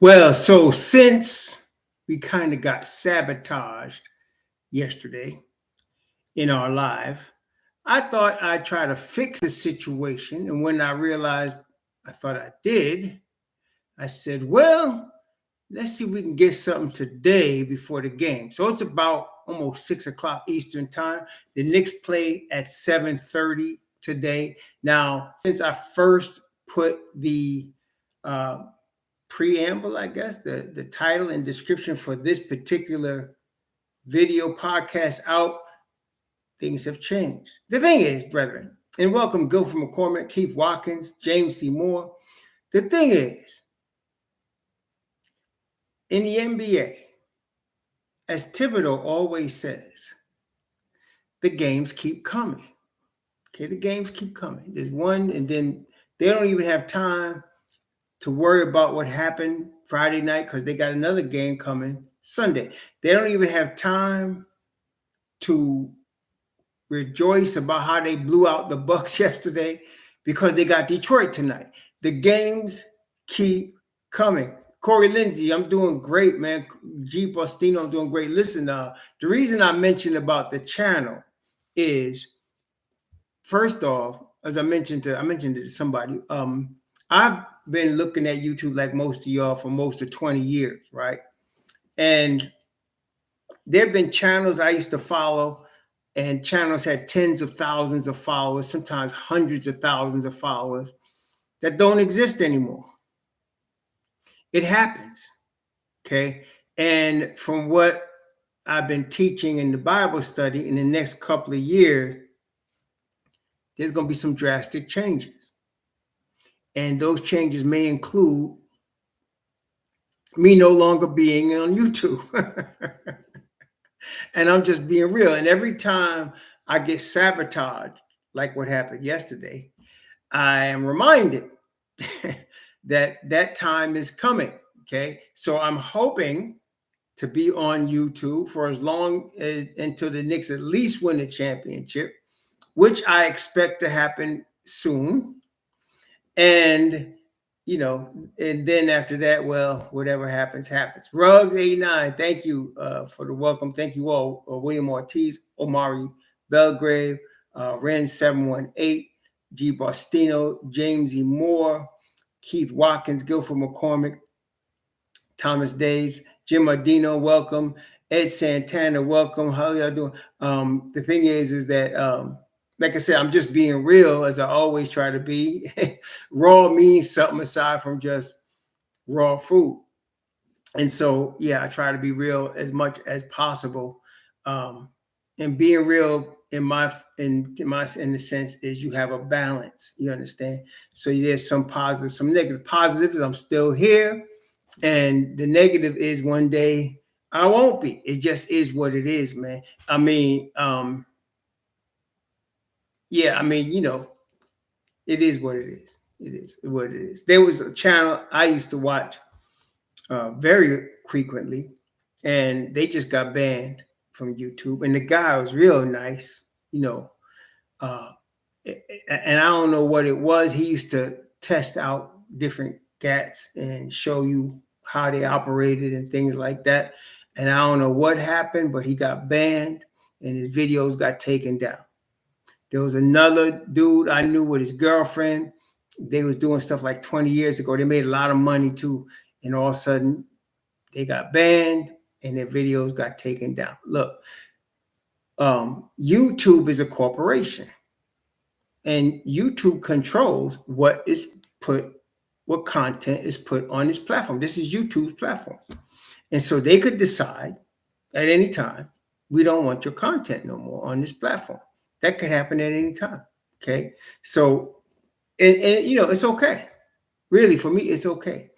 Well, so since we kind of got sabotaged yesterday in our live, I thought I'd try to fix the situation. And when I realized I thought I did, I said, well, let's see if we can get something today before the game. So it's about almost 6 o'clock Eastern time. The Knicks play at 7:30 today. Now, since I first put the uh, preamble, I guess, the title and description for this particular video podcast out, things have changed. The thing is, brethren, and welcome Guilford McCormick, Keith Watkins, James C. Moore. The thing is, in the NBA, as Thibodeau always says, the games keep coming. Okay, the games keep coming. There's one, and then they don't even have time to worry about what happened Friday night because they got another game coming Sunday. They don't even have time to rejoice about how they blew out the Bucks yesterday because they got Detroit tonight. The games keep coming. Corey Lindsay, I'm doing great, man. G. Bostino, I'm doing great. Listen, the reason I mentioned about the channel is, first off, as I mentioned it to somebody, I've been looking at YouTube like most of y'all for most of 20 years, right? And there have been channels I used to follow, and channels had tens of thousands of followers, sometimes hundreds of thousands of followers, that don't exist anymore. It happens, okay? And from what I've been teaching in the Bible study, in the next couple of years, there's going to be some drastic changes. And those changes may include me no longer being on YouTube. And I'm just being real. And every time I get sabotaged, like what happened yesterday, I am reminded that that time is coming. Okay. So I'm hoping to be on YouTube for as long as until the Knicks at least win the championship, which I expect to happen soon. And and then after that, well, whatever happens, happens. Ruggs 89, thank you for the welcome. Thank you all. William Ortiz, Omari Belgrave, Ren 718, G. Bostino, James E. Moore, Keith Watkins, Guilford McCormick, Thomas Days, Jim Ardino, welcome. Ed Santana, welcome. How y'all doing? The thing is that like I said, I'm just being real, as I always try to be. Raw means something aside from just raw food. And so, yeah, I try to be real as much as possible. And being real in the sense is you have a balance, you understand? So there's some positive, some negative. Positive is I'm still here. And the negative is one day I won't be. It just is what it is, man. I mean, yeah, I mean, it is what it is. It is what it is. There was a channel I used to watch very frequently, and they just got banned from YouTube. And the guy was real nice, and I don't know what it was. He used to test out different cats and show you how they operated and things like that. And I don't know what happened, but he got banned and his videos got taken down. There was another dude I knew with his girlfriend. They was doing stuff like 20 years ago. They made a lot of money too. And all of a sudden they got banned and their videos got taken down. Look, YouTube is a corporation, and YouTube controls what content is put on this platform. This is YouTube's platform. And so they could decide at any time, we don't want your content no more on this platform. That could happen at any time. Okay. So, and it's okay. Really, for me, it's okay.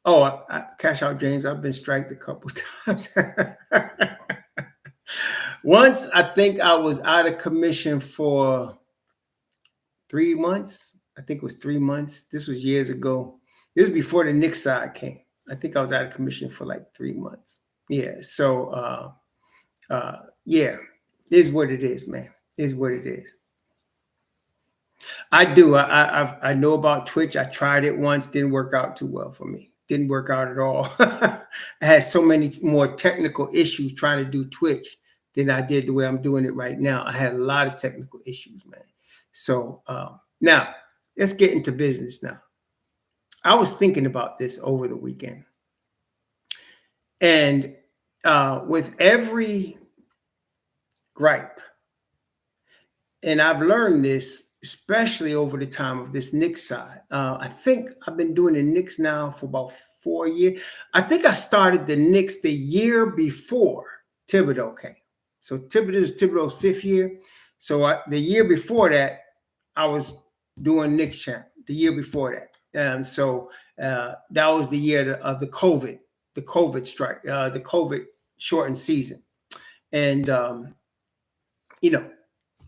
Oh, I cash out James. I've been striked a couple times. Once, I think I was out of commission for 3 months. I think it was 3 months. This was years ago. This was before the Knicks side came. I think I was out of commission for like 3 months. Yeah. So, yeah, it is what it is, man. It is what it is. I do. I know about Twitch. I tried it once. Didn't work out too well for me. didn't work out at all. I had so many more technical issues trying to do Twitch than I did the way I'm doing it right now. I had a lot of technical issues, man. So now let's get into business now. I was thinking about this over the weekend. And with every gripe, and I've learned this, especially over the time of this Knicks side. I think I've been doing the Knicks now for about 4 years. I think I started the Knicks the year before Thibodeau came. So Thibodeau's 5th year. So the year before that, I was doing Knicks channel. The year before that, so that was the year of the COVID strike, the COVID shortened season, and you know.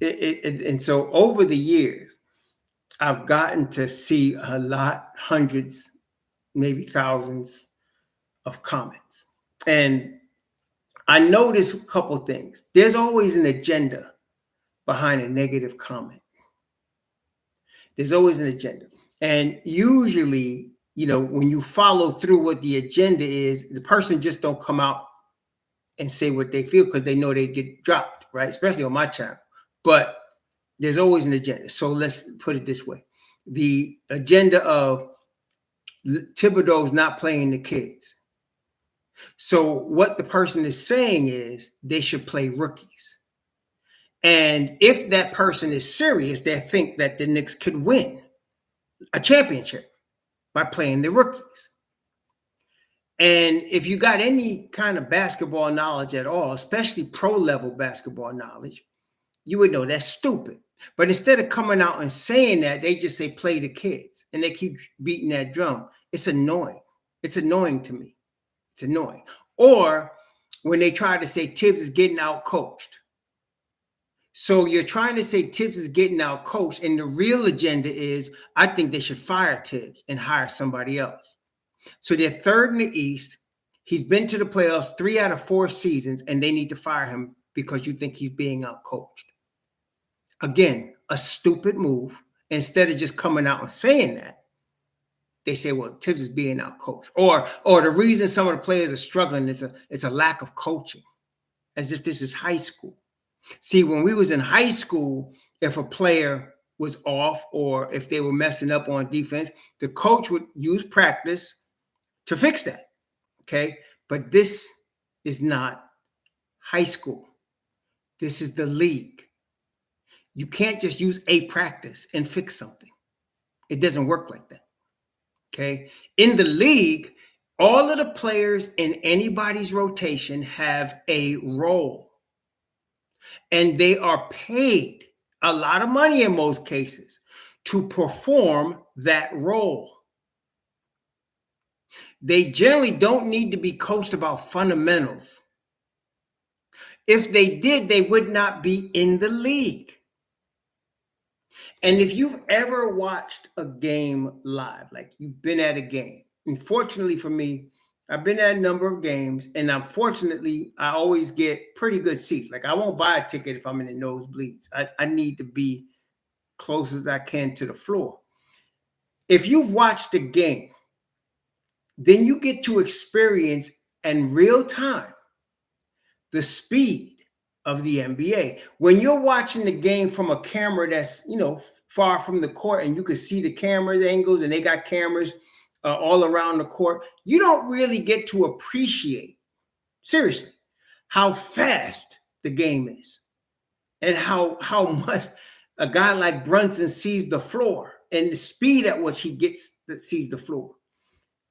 And so over the years, I've gotten to see a lot, hundreds, maybe thousands of comments. And I noticed a couple of things. There's always an agenda behind a negative comment. There's always an agenda. And usually, when you follow through what the agenda is, the person just don't come out and say what they feel because they know they get dropped, right? Especially on my channel. But there's always an agenda. So let's put it this way. The agenda of Thibodeau's not playing the kids. So what the person is saying is they should play rookies. And if that person is serious, they think that the Knicks could win a championship by playing the rookies. And if you got any kind of basketball knowledge at all, especially pro-level basketball knowledge, you would know that's stupid. But instead of coming out and saying that, they just say play the kids, and they keep beating that drum. It's annoying. It's annoying to me. It's annoying. Or when they try to say THIBS is getting out coached. So you're trying to say THIBS is getting out coached, and the real agenda is I think they should fire THIBS and hire somebody else. So they're 3rd in the East. He's been to the playoffs 3 out of 4 seasons, and they need to fire him because you think he's being out coached. Again, a stupid move. Instead of just coming out and saying that, they say, well, THIBS is being out coached. Or the reason some of the players are struggling is it's a lack of coaching, as if this is high school. See, when we was in high school, if a player was off or if they were messing up on defense, the coach would use practice to fix that, okay? But this is not high school. This is the league. You can't just use a practice and fix something. It doesn't work like that, okay? In the league, all of the players in anybody's rotation have a role, and they are paid a lot of money in most cases to perform that role. They generally don't need to be coached about fundamentals. If they did, they would not be in the league. And if you've ever watched a game live, like you've been at a game, unfortunately for me, I've been at a number of games, and unfortunately, I always get pretty good seats. Like I won't buy a ticket if I'm in the nosebleeds. I need to be close as I can to the floor. If you've watched a game, then you get to experience in real time the speed of the NBA. When you're watching the game from a camera that's, far from the court, and you can see the camera angles, and they got cameras all around the court, you don't really get to appreciate, seriously, how fast the game is and how much a guy like Brunson sees the floor and the speed at which he sees the floor.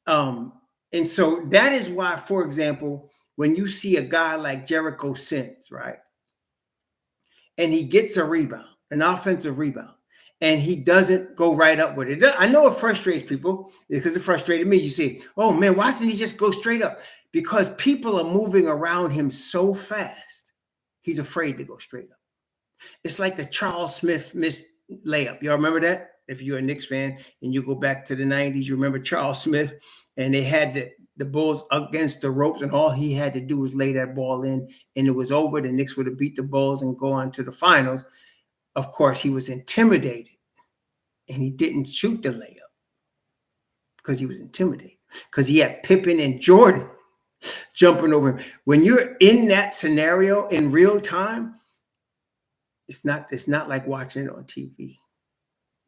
And so that is why, for example, when you see a guy like Jericho Sims, right, and he gets a rebound, an offensive rebound, and he doesn't go right up with it. I know it frustrates people because it frustrated me. You say, oh man, why doesn't he just go straight up? Because people are moving around him so fast, he's afraid to go straight up. It's like the Charles Smith missed layup. Y'all remember that? If you're a Knicks fan and you go back to the 90s, you remember Charles Smith, and they had the Bulls against the ropes, and all he had to do was lay that ball in, and it was over. The Knicks would have beat the Bulls and go on to the finals. Of course, he was intimidated, and he didn't shoot the layup because he was intimidated. because he had Pippen and Jordan jumping over him. When you're in that scenario in real time, it's not like watching it on TV.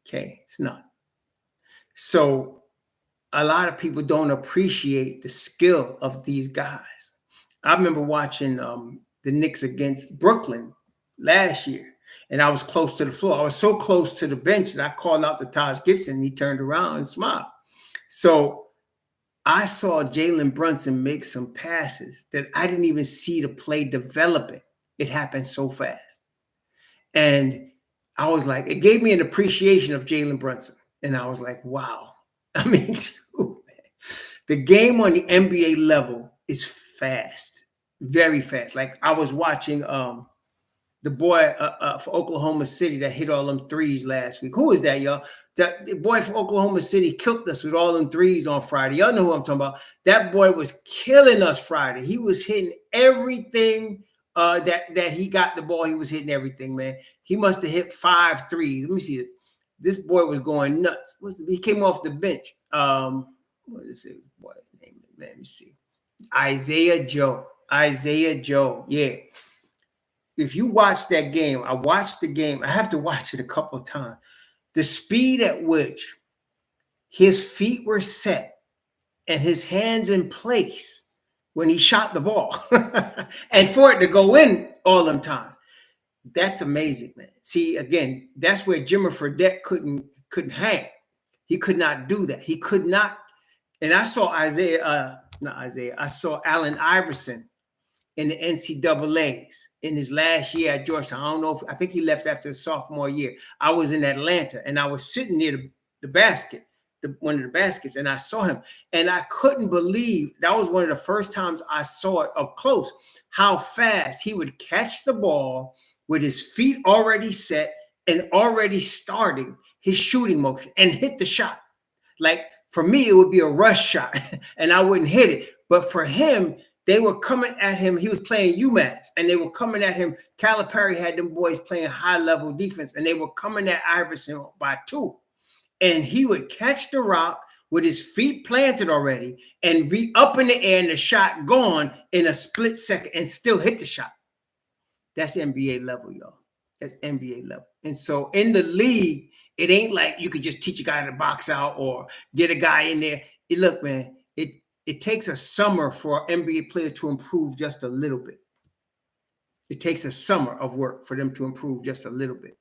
Okay, it's not. So a lot of people don't appreciate the skill of these guys. I remember watching the Knicks against Brooklyn last year, and I was close to the floor. I was so close to the bench that I called out to Taj Gibson, and he turned around and smiled. So I saw Jalen Brunson make some passes that I didn't even see the play developing. It happened so fast. And I was like, it gave me an appreciation of Jalen Brunson. And I was like, wow. I mean, the game on the NBA level is fast, very fast. Like I was watching the boy for Oklahoma City that hit all them threes last week. Who is that, y'all? The boy from Oklahoma City killed us with all them threes on Friday. Y'all know who I'm talking about. That boy was killing us Friday. He was hitting everything that he got the ball. He was hitting everything, man. He must have hit 5 threes. Let me see it. This boy was going nuts. He came off the bench. What is it? What is his name? Let me see. Isaiah Joe. Yeah. If you watch that game, I watched the game. I have to watch it a couple of times. The speed at which his feet were set and his hands in place when he shot the ball and for it to go in all them times. That's amazing, man. See, again, that's where Jimmer Fredette couldn't hang. He could not do that. He could not. And I saw I saw Allen Iverson in the NCAAs in his last year at Georgetown. I don't know I think he left after his sophomore year. I was in Atlanta and I was sitting near the basket, one of the baskets, and I saw him. And I couldn't believe, that was one of the first times I saw it up close, how fast he would catch the ball with his feet already set and already starting his shooting motion and hit the shot. Like for me, it would be a rush shot and I wouldn't hit it. But for him, they were coming at him. He was playing UMass, and they were coming at him. Calipari had them boys playing high-level defense, and they were coming at Iverson by 2. And he would catch the rock with his feet planted already and be up in the air and the shot gone in a split second and still hit the shot. That's NBA level, y'all. That's NBA level. And so in the league, it ain't like you could just teach a guy to box out or get a guy in there. Look, man, it takes a summer for an NBA player to improve just a little bit. It takes a summer of work for them to improve just a little bit.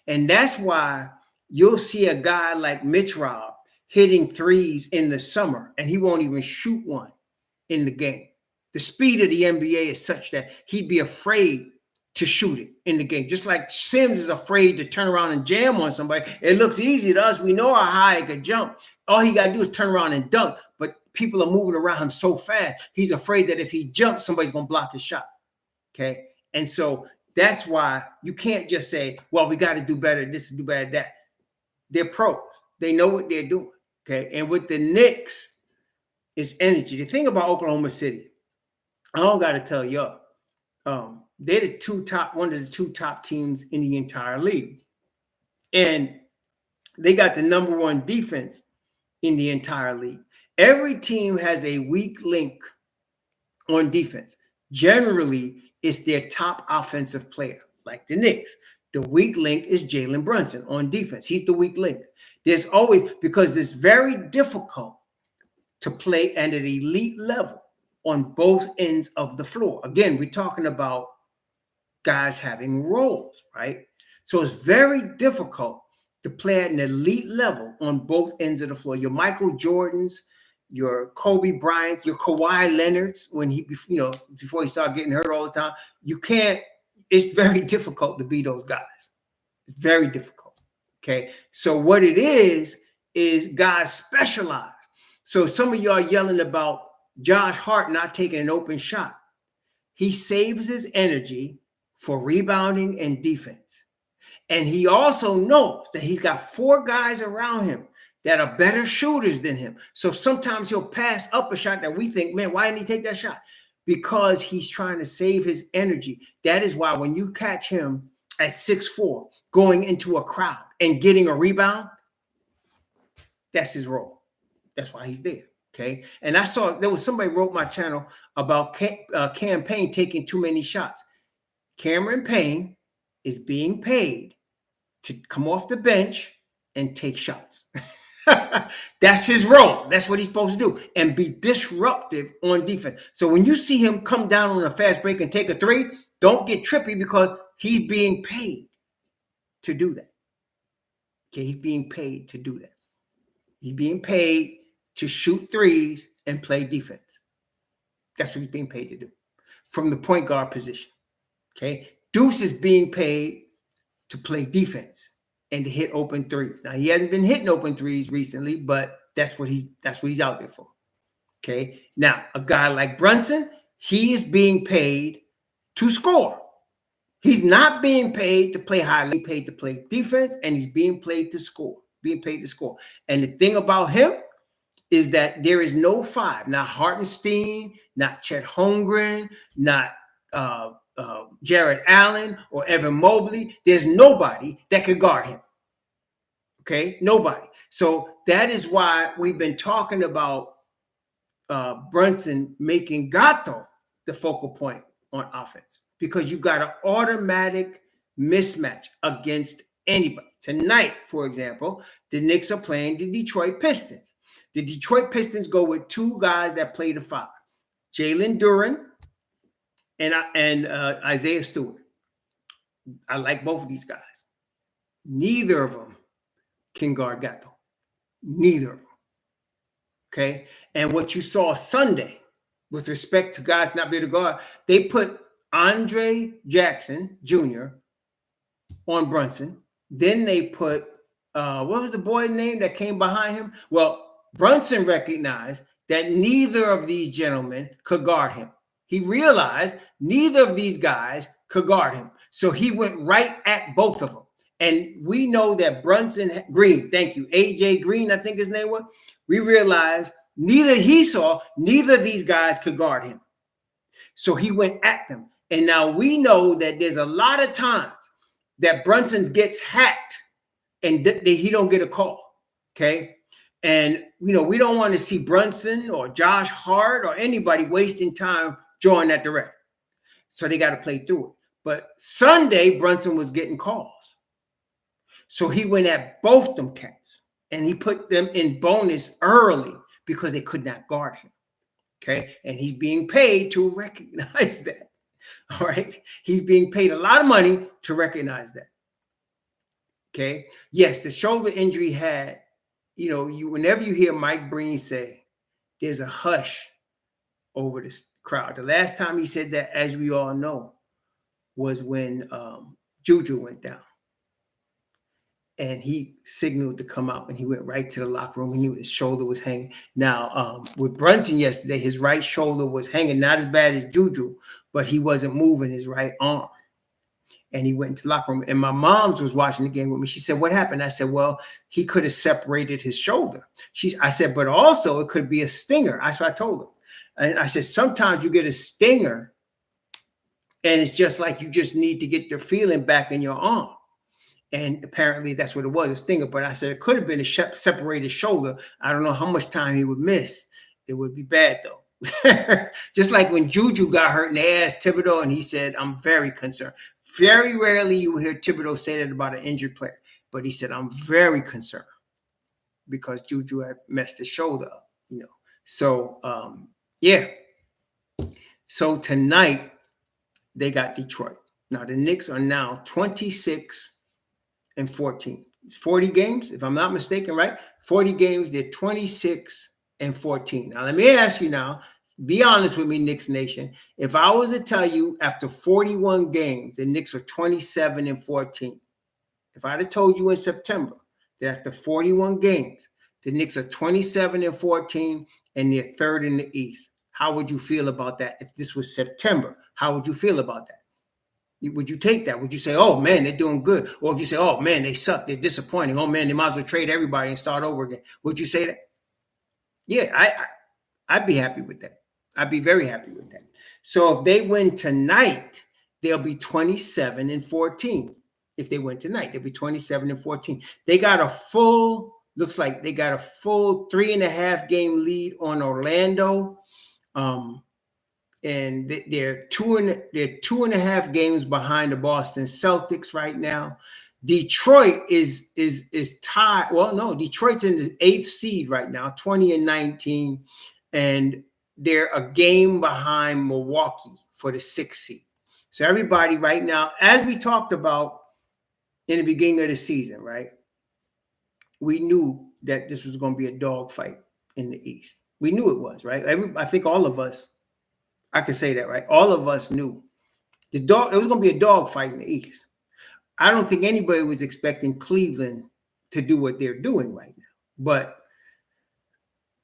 And that's why you'll see a guy like Mitch Robb hitting threes in the summer, and he won't even shoot one in the game. The speed of the NBA is such that he'd be afraid to shoot it in the game. Just like Sims is afraid to turn around and jam on somebody. It looks easy to us. We know how high he could jump. All he got to do is turn around and dunk. But people are moving around him so fast, he's afraid that if he jumps, somebody's going to block his shot. Okay? And so that's why you can't just say, well, we got to do better this and do better that. They're pros. They know what they're doing. Okay? And with the Knicks, it's energy. The thing about Oklahoma City, I don't got to tell y'all, they're one of the 2 top teams in the entire league. And they got the #1 defense in the entire league. Every team has a weak link on defense. Generally, it's their top offensive player, like the Knicks. The weak link is Jalen Brunson on defense. He's the weak link. There's always, because it's very difficult to play at an elite level on both ends of the floor. Again, we're talking about guys having roles, right? So it's very difficult to play at an elite level on both ends of the floor. Your Michael Jordans, your Kobe Bryant, your Kawhi Leonards, when he, before he started getting hurt all the time, you can't, it's very difficult to be those guys. It's very difficult. Okay. So what it is guys specialize. So some of y'all yelling about Josh Hart not taking an open shot. He saves his energy for rebounding and defense. And he also knows that he's got 4 guys around him that are better shooters than him. So sometimes he'll pass up a shot that we think, man, why didn't he take that shot? Because he's trying to save his energy. That is why when you catch him at 6'4", going into a crowd and getting a rebound, that's his role. That's why he's there. Okay. And I saw there was somebody wrote my channel about Cam Payne taking too many shots. Cameron Payne is being paid to come off the bench and take shots. That's his role. That's what he's supposed to do, and be disruptive on defense. So when you see him come down on a fast break and take a three, don't get trippy because he's being paid to do that. Okay, he's being paid to do that. He's being paid to shoot threes and play defense. That's what he's being paid to do from the point guard position. Okay, Deuce is being paid to play defense and to hit open threes. Now he hasn't been hitting open threes recently, but that's what he's out there for. Okay. Now a guy like Brunson, he is being paid to score. He's not being paid to play high, he's paid to play defense, and he's being paid to score. And the thing about him is that there is no five, not Hartenstein, not Chet Holmgren, not Jared Allen or Evan Mobley. There's nobody that could guard him. Okay, nobody. So that is why we've been talking about Brunson making Gato the focal point on offense, because you got an automatic mismatch against anybody. Tonight, for example, the Knicks are playing the Detroit Pistons. The Detroit Pistons go with two guys that play the five, Jalen Duren and Isaiah Stewart. I like both of these guys. Neither of them can guard Gato. Neither of them. Okay? And what you saw Sunday, with respect to guys not being able to guard, they put Andre Jackson Jr. on Brunson. Then they put, what was the boy's name that came behind him? Well, Brunson recognized that neither of these gentlemen could guard him. He realized neither of these guys could guard him. So he went right at both of them. And we know that Brunson Green, thank you, AJ Green, I think his name was, we realized neither of these guys could guard him. So he went at them. And now we know that there's a lot of times that Brunson gets hacked and he don't get a call. Okay. And, we don't want to see Brunson or Josh Hart or anybody wasting time drawing at the ref. So they got to play through it. But Sunday, Brunson was getting calls. So he went at both them cats and he put them in bonus early because they could not guard him. Okay. And he's being paid to recognize that. All right. He's being paid a lot of money to recognize that. Okay. Yes, the shoulder injury had, whenever you hear Mike Breen say there's a hush over this crowd. The last time he said that, as we all know, was when Juju went down. And he signaled to come out, and he went right to the locker room. His shoulder was hanging. Now, with Brunson yesterday, his right shoulder was hanging, not as bad as Juju, but he wasn't moving his right arm. And he went into the locker room. And my mom's was watching the game with me. She said, "What happened?" I said, "Well, he could have separated his shoulder." I said, "But also it could be a stinger." That's what I told her. And I said, "Sometimes you get a stinger, and it's just like you just need to get the feeling back in your arm." And apparently that's what it was, a stinger. But I said it could have been a separated shoulder. I don't know how much time he would miss. It would be bad, though. Just like when Juju got hurt and they asked Thibodeau, and he said, "I'm very concerned." Very rarely you will hear Thibodeau say that about an injured player. But he said, "I'm very concerned," because Juju had messed his shoulder up, So, yeah. So tonight, they got Detroit. Now, the Knicks are now 26-14. It's 40 games, if I'm not mistaken, right? 40 games, they're 26-14. Now, let me ask you now, be honest with me, Knicks Nation. If I was to tell you after 41 games, the Knicks are 27-14. If I'd have told you in September that after 41 games, the Knicks are 27-14 and they're third in the East, how would you feel about that? If this was September, how would you feel about that? Would you take that? Would you say, "Oh, man, they're doing good"? Or would you say, "Oh, man, they suck, they're disappointing. Oh, man, they might as well trade everybody and start over again"? Would you say that? Yeah, I'd be happy with that. I'd be very happy with that. So if they win tonight, they'll be 27-14. If they win tonight, they'll be 27-14. They got a full Looks like they got a full 3.5 game lead on Orlando. And they're 2.5 games behind the Boston Celtics right now. Detroit is tied. Well, no, Detroit's in the 8th seed right now, 20-19, and they're a game behind Milwaukee for the 6th seed. So everybody right now, as we talked about in the beginning of the season, right? We knew that this was going to be a dogfight in the East. We knew it was, right? I think all of us, I can say that, right? All of us knew it was going to be a dogfight in the East. I don't think anybody was expecting Cleveland to do what they're doing right now. But,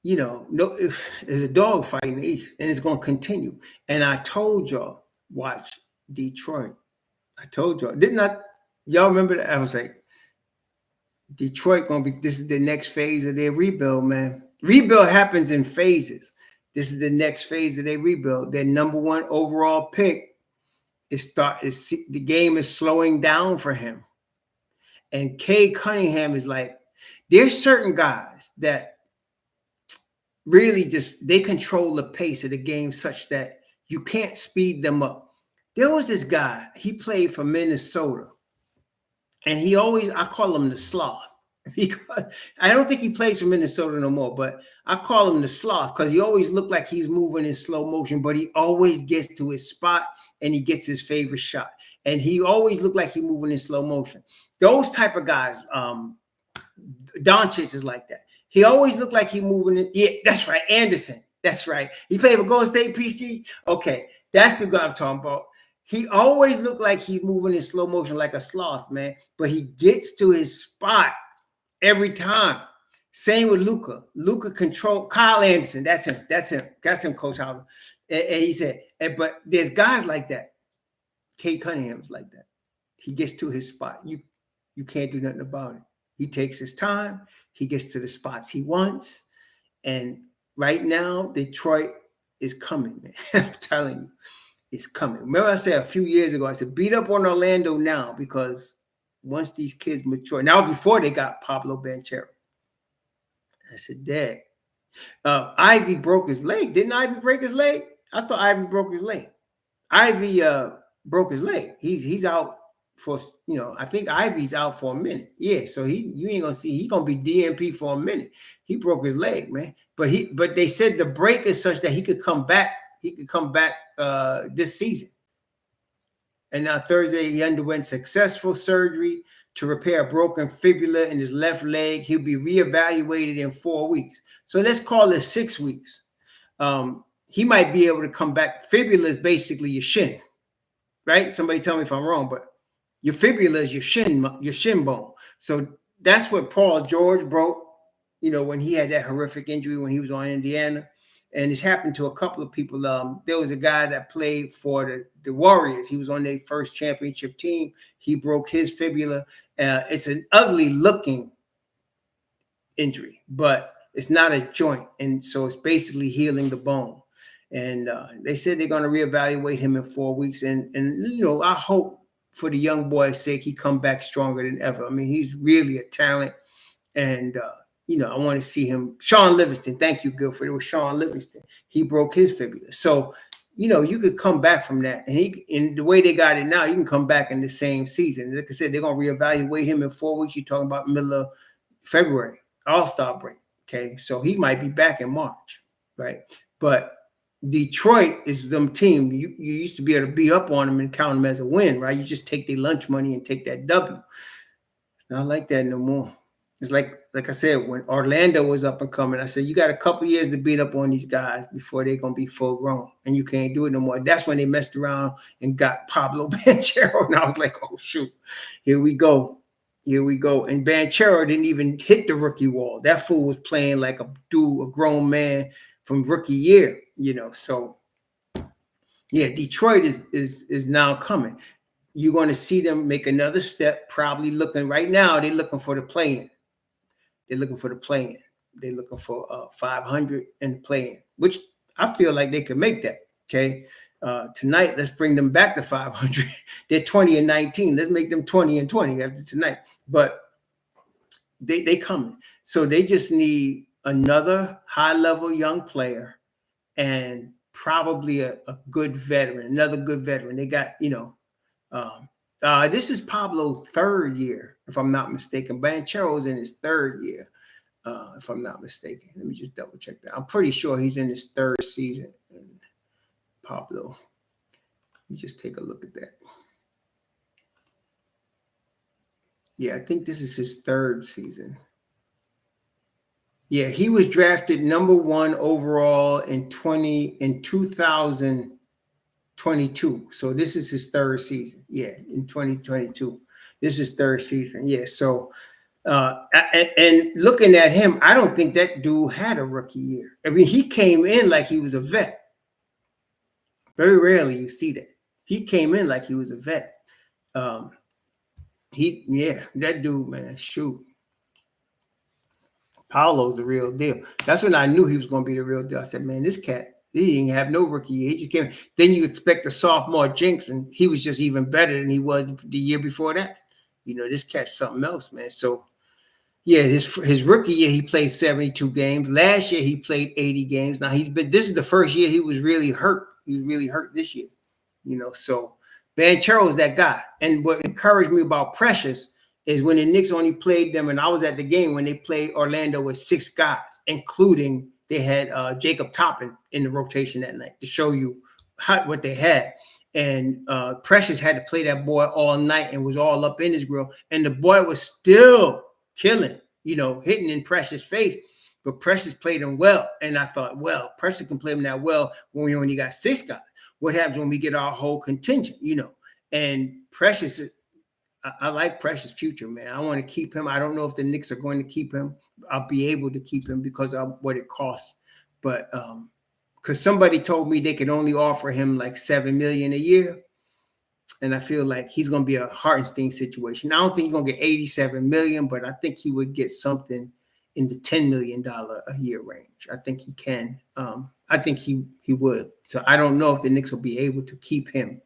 you know, no, there's a dogfight in the East, and it's going to continue. And I told y'all, watch Detroit. I told y'all. Didn't I? Y'all remember that? I was like, Detroit going to be, this is the next phase of their rebuild, man. Rebuild happens in phases. This is the next phase of their rebuild. Their #1 overall pick the game is slowing down for him. And Cade Cunningham is like, there's certain guys that really they control the pace of the game such that you can't speed them up. There was this guy, he played for Minnesota. And I call him the sloth. Because I don't think he plays for Minnesota no more, but I call him the sloth because he always looked like he's moving in slow motion, but he always gets to his spot and he gets his favorite shot. And he always looked like he's moving in slow motion. Those type of guys, Doncic is like that. He always looked like he's moving in. Yeah, that's right. Anderson. That's right. He played for Golden State, PG. Okay, that's the guy I'm talking about. He always looked like he's moving in slow motion like a sloth, man. But he gets to his spot every time. Same with Luka. Luka control Kyle Anderson. That's him. That's him, Coach Howard. And he said, but there's guys like that. Cade Cunningham's like that. He gets to his spot. You can't do nothing about it. He takes his time. He gets to the spots he wants. And right now, Detroit is coming, man. I'm telling you, it's coming. Remember I said a few years ago, I said, beat up on Orlando now because once these kids mature. Now, before they got Pablo Banchero. I said, Dad. Ivy broke his leg. Didn't Ivy break his leg? I thought Ivy broke his leg. Ivy broke his leg. He's out for, I think Ivy's out for a minute. Yeah, so you ain't gonna see, he's gonna be DNP for a minute. He broke his leg, man. But they said the break is such that he could come back. He could come back this season. And now Thursday, he underwent successful surgery to repair a broken fibula in his left leg. He'll be reevaluated in 4 weeks. So let's call it 6 weeks. He might be able to come back. Fibula is basically your shin, right? Somebody tell me if I'm wrong, but your fibula is your shin bone. So that's what Paul George broke, when he had that horrific injury when he was on Indiana. And it's happened to a couple of people. There was a guy that played for the Warriors. He was on their first championship team. He broke his fibula. It's an ugly looking injury, but it's not a joint. And so it's basically healing the bone. And they said they're going to reevaluate him in 4 weeks. And I hope for the young boy's sake, he come back stronger than ever. I mean, he's really a talent. And, I want to see him. Sean Livingston, thank you, Guilford. It was Sean Livingston. He broke his fibula. So, you could come back from that. And in the way they got it now, you can come back in the same season. Like I said, they're going to reevaluate him in 4 weeks. You're talking about middle of February, All-Star break. Okay, so he might be back in March, right? But Detroit is them team. You used to be able to beat up on them and count them as a win, right? You just take their lunch money and take that W. It's not like that no more. It's like I said, when Orlando was up and coming, I said, you got a couple years to beat up on these guys before they're going to be full grown, and you can't do it no more. That's when they messed around and got Pablo Banchero, and I was like, oh, shoot, here we go. And Banchero didn't even hit the rookie wall. That fool was playing like a grown man from rookie year, So, yeah, Detroit is now coming. You're going to see them make another step, probably right now, they're looking for the play-in. They're looking for the play-in. They're looking for 500 in the play-in, which I feel like they could make that, okay? Tonight, let's bring them back to 500. They're 20-19. Let's make them 20-20 after tonight. But they coming. So they just need another high level young player and probably a good veteran, another good veteran. They got, this is Pablo's third year, if I'm not mistaken. Banchero's in his third year, if I'm not mistaken. Let me just double check that. I'm pretty sure he's in his third season. Pablo. Let me just take a look at that. Yeah, I think this is his third season. Yeah, he was drafted #1 overall in 2022. So this is his third season. Yeah, in 2022. This is third season. Yeah. So and looking at him, I don't think that dude had a rookie year. I mean, he came in like he was a vet. Very rarely you see that. He came in like he was a vet. That dude, man, shoot. Paolo's the real deal. That's when I knew he was going to be the real deal. I said, man, this cat, he didn't have no rookie year. He just came. Then you expect the sophomore jinx, and he was just even better than he was the year before that. This cat's something else, man. So, yeah, his rookie year, he played 72 games. Last year, he played 80 games. Now, this is the first year he was really hurt. He was really hurt this year, So, Banchero is that guy. And what encouraged me about Precious is when the Knicks only played them, and I was at the game when they played Orlando with 6 guys, including they had Jacob Toppin in the rotation that night to show you what they had. And Precious had to play that boy all night and was all up in his grill. And the boy was still killing, hitting in Precious' face. But Precious played him well. And I thought, well, Precious can play him that well when we only got 6 guys. What happens when we get our whole contingent, And Precious, I like Precious' future, man. I want to keep him. I don't know if the Knicks are going to keep him. I'll be able to keep him because of what it costs. But because somebody told me they could only offer him like $7 million a year. And I feel like he's going to be a Hartenstein situation. I don't think he's going to get $87 million, but I think he would get something in the $10 million a year range. I think he can. I think he would. So I don't know if the Knicks will be able to keep him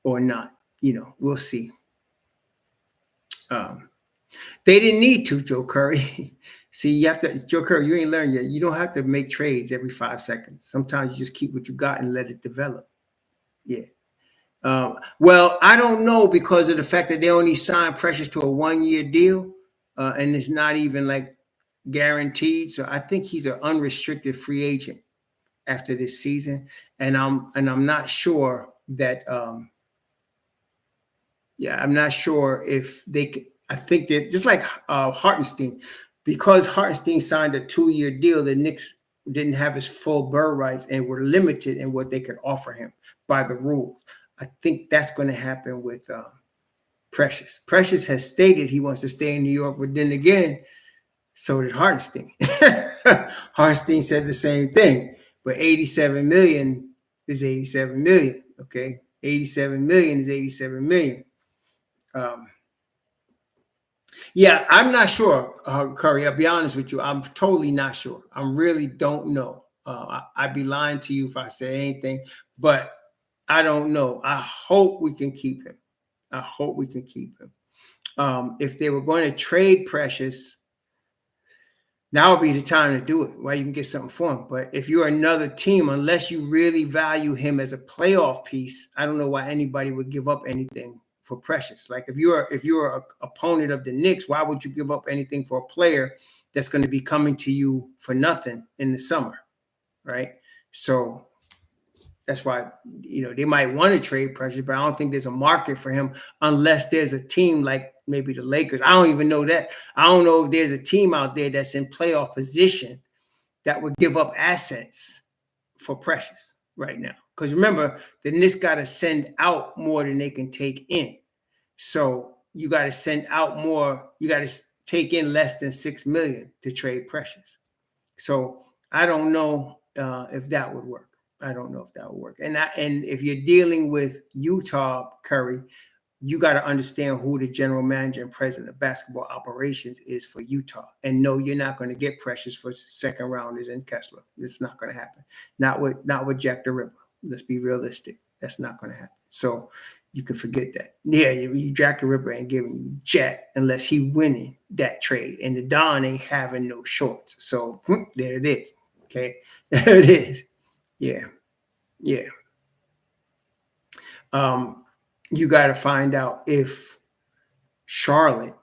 or not. We'll see. They didn't need to, Joe Curry. See, you have to, Joe Curry, you ain't learned yet. You don't have to make trades every 5 seconds. Sometimes you just keep what you got and let it develop. Yeah. Well, I don't know because of the fact that they only signed Precious to a 1-year deal, and it's not even like guaranteed. So I think he's an unrestricted free agent after this season, and I'm not sure that. I'm not sure if they could. I think that just like Hartenstein, because Hartenstein signed a 2-year deal, the Knicks didn't have his full bird rights and were limited in what they could offer him by the rules. I think that's going to happen with Precious. Precious has stated he wants to stay in New York, but then again, so did Hartenstein. Hartenstein said the same thing, but $87 million is $87 million. Okay, $87 million is $87 million. Yeah, I'm not sure, Curry. I'll be honest with you. I'm totally not sure. I really don't know. I'd be lying to you if I say anything, but I don't know. I hope we can keep him. I hope we can keep him. If they were going to trade Precious, now would be the time to do it, where you can get something for him. But if you're another team, unless you really value him as a playoff piece, I don't know why anybody would give up anything for Precious. Like if you're an opponent of the Knicks, why would you give up anything for a player that's going to be coming to you for nothing in the summer, right? So that's why, they might want to trade Precious, but I don't think there's a market for him unless there's a team like maybe the Lakers. I don't even know that. I don't know if there's a team out there that's in playoff position that would give up assets for Precious right now. Because remember, the Knicks got to send out more than they can take in. So you got to send out more. You got to take in less than $6 million to trade Precious. So I don't know if that would work. I don't know if that would work. And if you're dealing with Utah, Curry, you got to understand who the general manager and president of basketball operations is for Utah. And no, you're not going to get Precious for second rounders in Kessler. It's not going to happen. Not with Jack the Ripper. Let's be realistic. That's not going to happen. So You can forget that. Yeah, Jack the Ripper ain't giving you jack unless he winning that trade. And the Don ain't having no shorts. So there it is. Okay. There it is. Yeah. Yeah. You got to find out if Charlotte,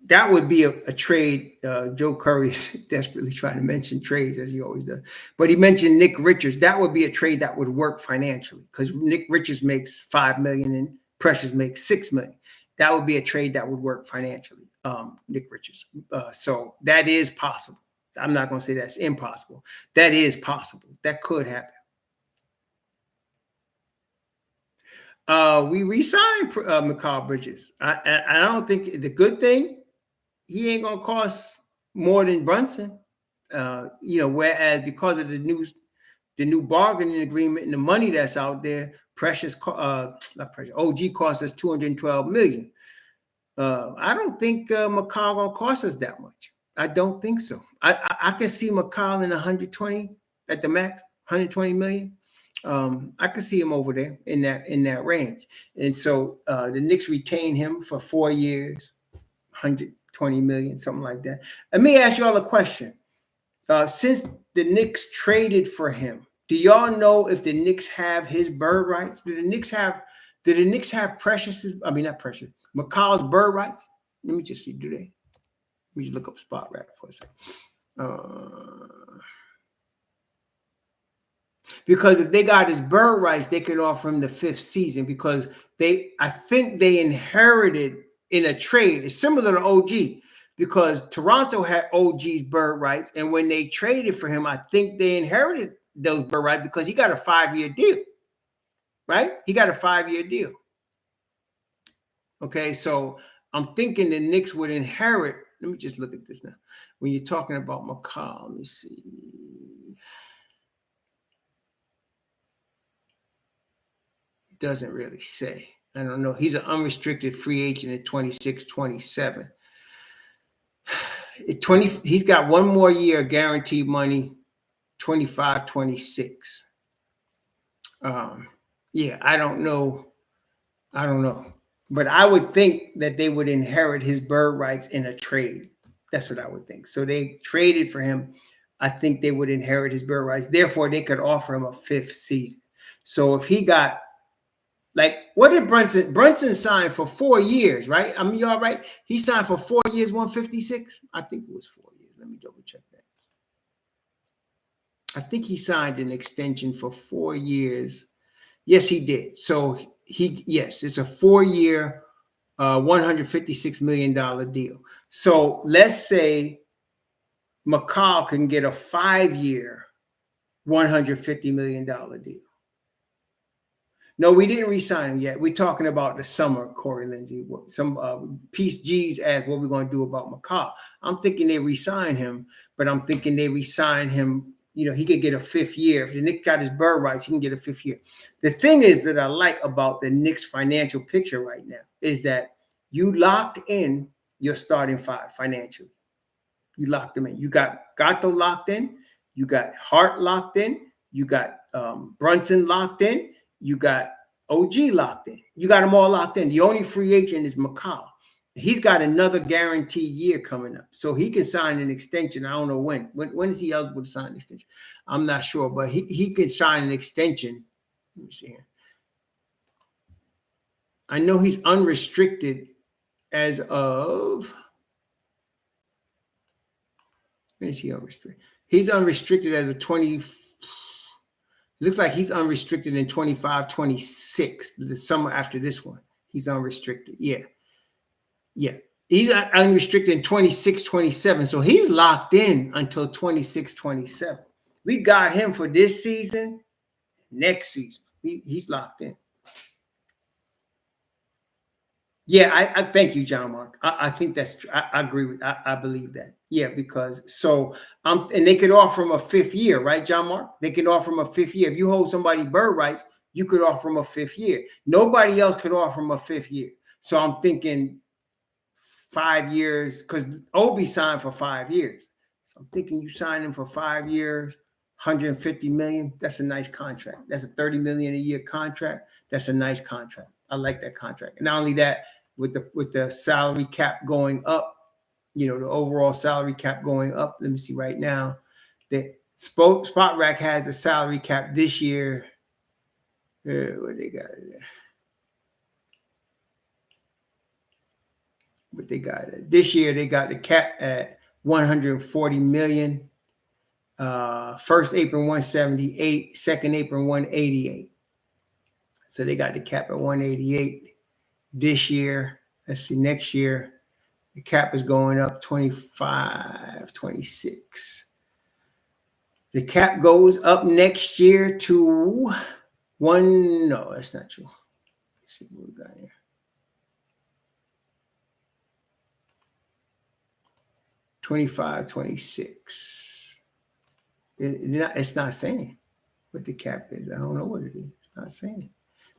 that would be a trade. Joe Curry is desperately trying to mention trades, as he always does. But he mentioned Nick Richards. That would be a trade that would work financially because Nick Richards makes $5 million and Precious makes $6 million. That would be a trade that would work financially. Nick Richards. So that is possible. I'm not going to say that's impossible. That is possible. That could happen. We re-signed Mikal Bridges. I don't think the good thing, he ain't gonna cost more than Brunson. Whereas because of the new bargaining agreement and the money that's out there, OG cost us $212 million. I don't think Mikal gonna cost us that much. I don't think so. I can see Mikal in 120 at the max, 120 million. I could see him over there in that range. And so the Knicks retain him for 4 years, 120 million, something like that. Let me ask y'all a question. Since the Knicks traded for him, do y'all know if the Knicks have his bird rights? Did the Knicks have Precious's, I mean not Precious, Mikal's bird rights? Let me just see, do they? Let me just look up Spot Rack for a second. Because if they got his bird rights, they can offer him the 5th season because I think they inherited in a trade. It's similar to OG because Toronto had OG's bird rights. And when they traded for him, I think they inherited those bird rights because he got a 5-year deal, right? He got a 5-year deal. Okay, so I'm thinking the Knicks would inherit. Let me just look at this now. When you're talking about Mikal, let me see. Doesn't really say. I don't know. He's an unrestricted free agent at 26, 27. He's got one more year guaranteed money, 25, 26. Yeah, I don't know. But I would think that they would inherit his bird rights in a trade. That's what I would think. So they traded for him. I think they would inherit his bird rights. Therefore, they could offer him a 5th season. So if he got, like, what did Brunson signed for 4 years, right? I mean, you all right? He signed for 4 years, 156. I think it was 4 years. Let me double check that. I think he signed an extension for 4 years. Yes, he did. So yes, it's a 4-year, $156 million deal. So let's say Mikal can get a 5-year, $150 million deal. No, we didn't re-sign him yet. We're talking about the summer, Corey Lindsay. Some Peace G's asked what we're going to do about Mikal. I'm thinking they re-sign him, but I'm thinking they re-sign him. He could get a 5th year. If the Knicks got his bird rights, he can get a 5th year. The thing is that I like about the Knicks financial picture right now is that you locked in your starting 5 financially. You locked them in. You got Gato locked in. You got Hart locked in. You got Brunson locked in. You got OG locked in. You got them all locked in. The only free agent is Mikal. He's got another guaranteed year coming up. So he can sign an extension. I don't know when. When is he eligible to sign an extension? I'm not sure, but he could sign an extension. Let me see here. I know he's unrestricted as of, when is he unrestricted? He's unrestricted as of 20. It looks like he's unrestricted in 25, 26, the summer after this one. He's unrestricted. Yeah. He's unrestricted in 26, 27. So he's locked in until 26, 27. We got him for this season, next season. He's locked in. Yeah, I thank you, John Mark. I think that's true. I agree with. I believe that. Yeah, because and they could offer him a 5th year, right, John Mark? They can offer him a 5th year. If you hold somebody bird rights, you could offer him a 5th year. Nobody else could offer him a 5th year. So I'm thinking 5 years because Obi signed for 5 years. So I'm thinking you sign him for 5 years. 150 million. That's a nice contract. That's a 30 million a year contract. That's a nice contract. I like that contract. And not only that, with the salary cap going up, the overall salary cap going up. Let me see right now. The Spot Rack has a salary cap this year. What they got it there? What they got it. This year they got the cap at 140 million. First apron 178, second apron 188. So they got the cap at 188 this year. Let's see, next year the cap is going up 25, 26. The cap goes up next year to no, that's not true. Let's see what we got here. 25, 26. It's not saying what the cap is. I don't know what it is. It's not saying.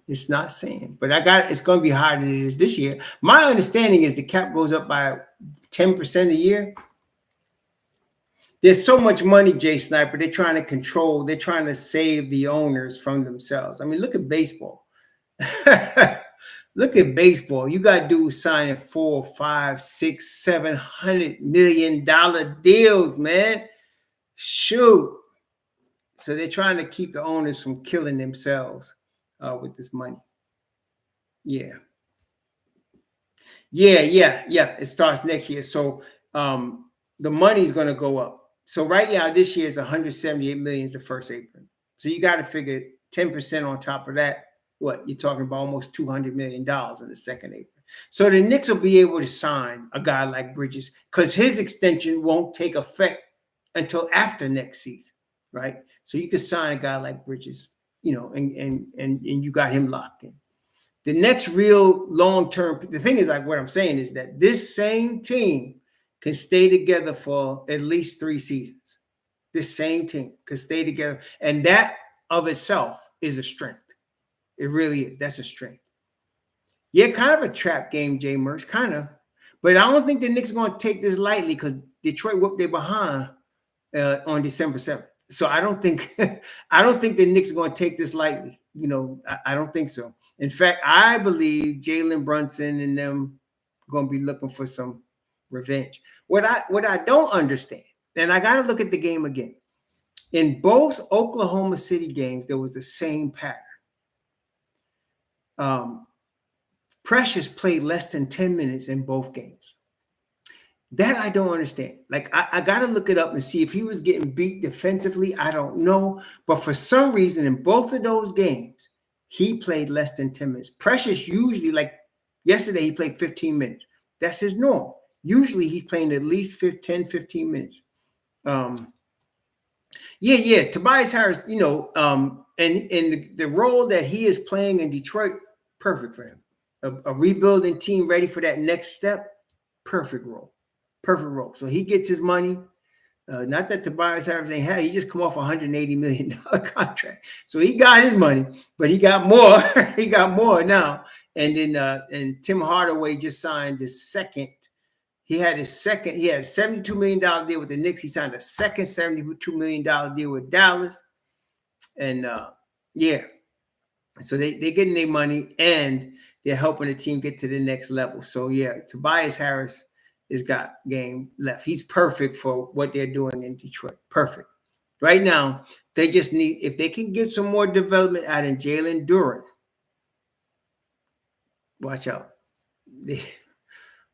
It's not saying. But it's going to be higher than it is this year. My understanding is the cap goes up by 10% a year. There's so much money, Jay Sniper. They're trying to control. They're trying to save the owners from themselves. I mean, look at baseball. Look at baseball. You got dudes signing $400, $500, $600, $700 million deals, man. Shoot. So they're trying to keep the owners from killing themselves with this money. Yeah. It starts next year. So the money's going to go up. So right now, this year is 178 million is the first apron. So you got to figure 10% on top of that. What you're talking about, almost $200 million in the second apron. So the Knicks will be able to sign a guy like Bridges because his extension won't take effect until after next season, right? So you could sign a guy like Bridges, and you got him locked in. The next real long-term, the thing is, like what I'm saying is that this same team can stay together for at least 3 seasons. This same team can stay together, and that of itself is a strength. It really is. That's a strength. Yeah, kind of a trap game, Jay Merce, kind of. But I don't think the Knicks are going to take this lightly because Detroit whooped their behind on December 7th. So I don't think the Knicks are going to take this lightly. I don't think so. In fact, I believe Jalen Brunson and them are going to be looking for some revenge. What I don't understand, and I got to look at the game again. In both Oklahoma City games, there was the same pattern. Precious played less than 10 minutes in both games. That I don't understand. Like, I got to look it up and see if he was getting beat defensively. I don't know. But for some reason, in both of those games, he played less than 10 minutes. Precious usually, like yesterday, he played 15 minutes. That's his norm. Usually, he's playing at least 10, 15 minutes. Tobias Harris, and the role that he is playing in Detroit, perfect for him. A rebuilding team ready for that next step, perfect role. So he gets his money. Not that Tobias Harris ain't had, he just come off a $180 million contract. So he got his money, but he got more. He got more now. And then and Tim Hardaway just signed his second. He had a $72 million deal with the Knicks. He signed a second $72 million deal with Dallas. And so they're getting their money and they're helping the team get to the next level. So Tobias Harris has got game left. He's perfect for what they're doing in Detroit. Perfect. Right now, they just need, if they can get some more development out of Jalen Duren, watch out.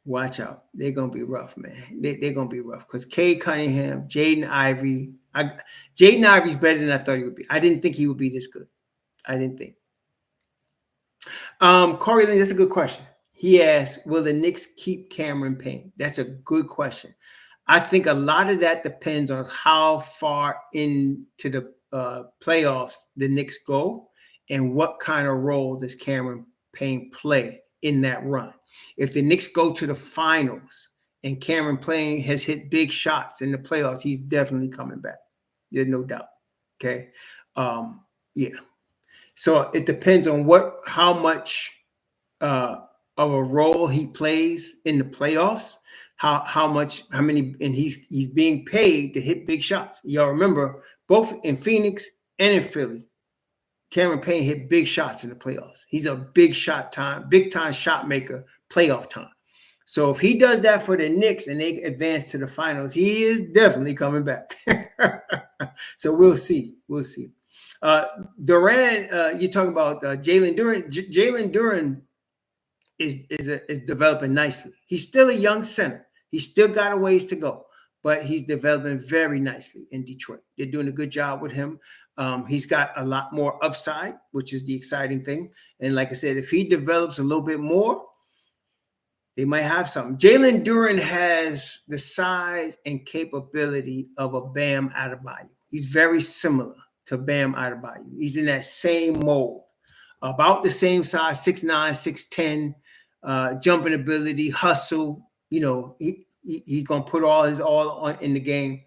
Watch out. They're going to be rough, man. They're going to be rough because Cade Cunningham, Jaden Ivey. Jaden Ivey's better than I thought he would be. I didn't think he would be this good. I didn't think. Corey Lynn, that's a good question. He asked, will the Knicks keep Cameron Payne? That's a good question. I think a lot of that depends on how far into the playoffs the Knicks go and what kind of role does Cameron Payne play in that run. If the Knicks go to the finals and Cameron Payne has hit big shots in the playoffs, he's definitely coming back. There's no doubt. Okay. So it depends on how much of a role he plays in the playoffs, how many, and he's being paid to hit big shots. Y'all remember both in Phoenix and in Philly, Cameron Payne hit big shots in the playoffs. He's a big time shot maker, playoff time. So if he does that for the Knicks and they advance to the finals, he is definitely coming back. So we'll see. We'll see. Duran, you're talking about Jalen Duran. Jalen Duran is developing nicely. He's still a young center. He's still got a ways to go, but he's developing very nicely in Detroit. They're doing a good job with him. He's got a lot more upside, which is the exciting thing. And like I said, if he develops a little bit more, they might have something. Jalen Duran has the size and capability of a Bam Adebayo. He's very similar to Bam Adebayo. He's in that same mold, about the same size, 6'9", 6'10", jumping ability, hustle. You know, he's gonna put all on in the game.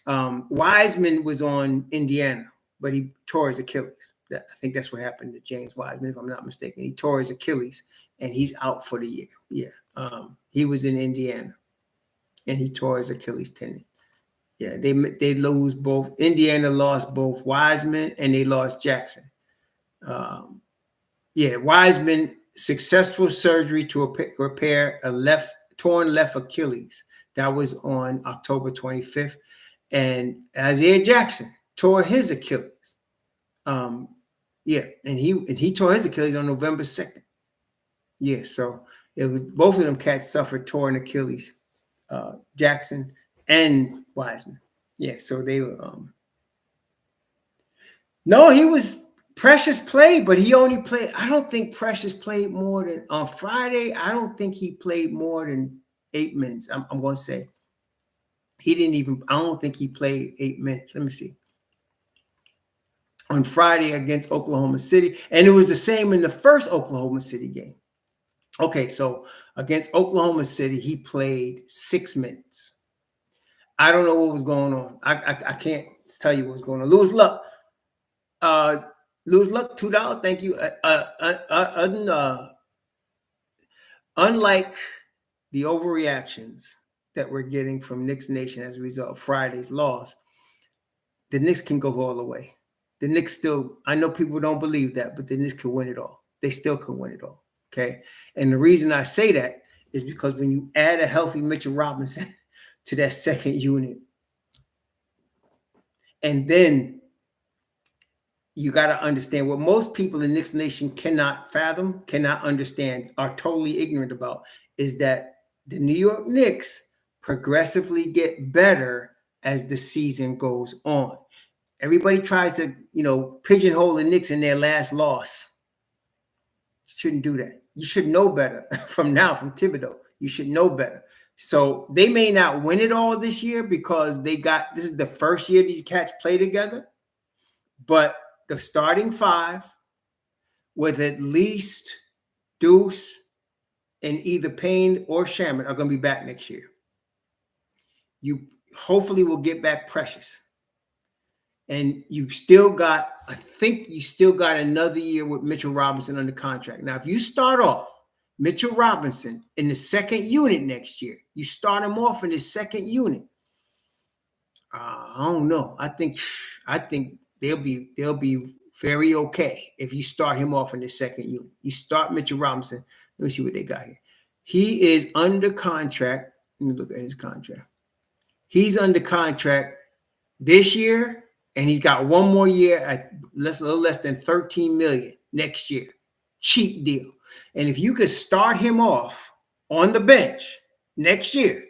Wiseman was on Indiana, but he tore his Achilles. I think that's what happened to James Wiseman, if I'm not mistaken. He tore his Achilles, and he's out for the year. Yeah, he was in Indiana, and he tore his Achilles tendon. Yeah, they lose both. Indiana lost both Wiseman, and they lost Jackson. Yeah, Wiseman, successful surgery to repair a torn left Achilles. That was on October 25th. And Isaiah Jackson tore his Achilles. Yeah, and he tore his Achilles on November 2nd. Yeah, so it was, both of them cats suffered torn Achilles, Jackson and Wiseman. Yeah, so they were. No, he was. Precious played, but he only played. I don't think Precious played more than on Friday. I don't think he played more than 8 minutes. I'm going to say he didn't even. I don't think he played 8 minutes. Let me see. On Friday against Oklahoma City, and it was the same in the first Oklahoma City game. Okay, so against Oklahoma City, he played 6 minutes. I don't know what was going on. I can't tell you what was going on. Lewis Luck. Lewis Luck, $2. Thank you. Unlike the overreactions that we're getting from Knicks Nation as a result of Friday's loss, the Knicks can go all the way. The Knicks still, I know people don't believe that, but the Knicks can win it all. They still can win it all. Okay. And the reason I say that is because when you add a healthy Mitchell Robinson to that second unit, and then you got to understand what most people in Knicks Nation cannot fathom, cannot understand, are totally ignorant about, is that the New York Knicks progressively get better as the season goes on. Everybody tries to, pigeonhole the Knicks in their last loss. You shouldn't do that. You should know better from Thibodeau. You should know better. So they may not win it all this year because this is the first year these cats play together, but the starting five with at least Deuce and either Payne or Shaman are going to be back next year. You hopefully will get back Precious. And I think you still got another year with Mitchell Robinson under contract. Now, if you start off Mitchell Robinson in the second unit next year, you start him off in the second unit. I don't know. I think they'll be very okay if you start him off in the second unit. You start Mitchell Robinson. Let me see what they got here. He is under contract. Let me look at his contract. He's under contract this year, and he's got one more year at a little less than $13 million next year. Cheap deal. And if you could start him off on the bench next year,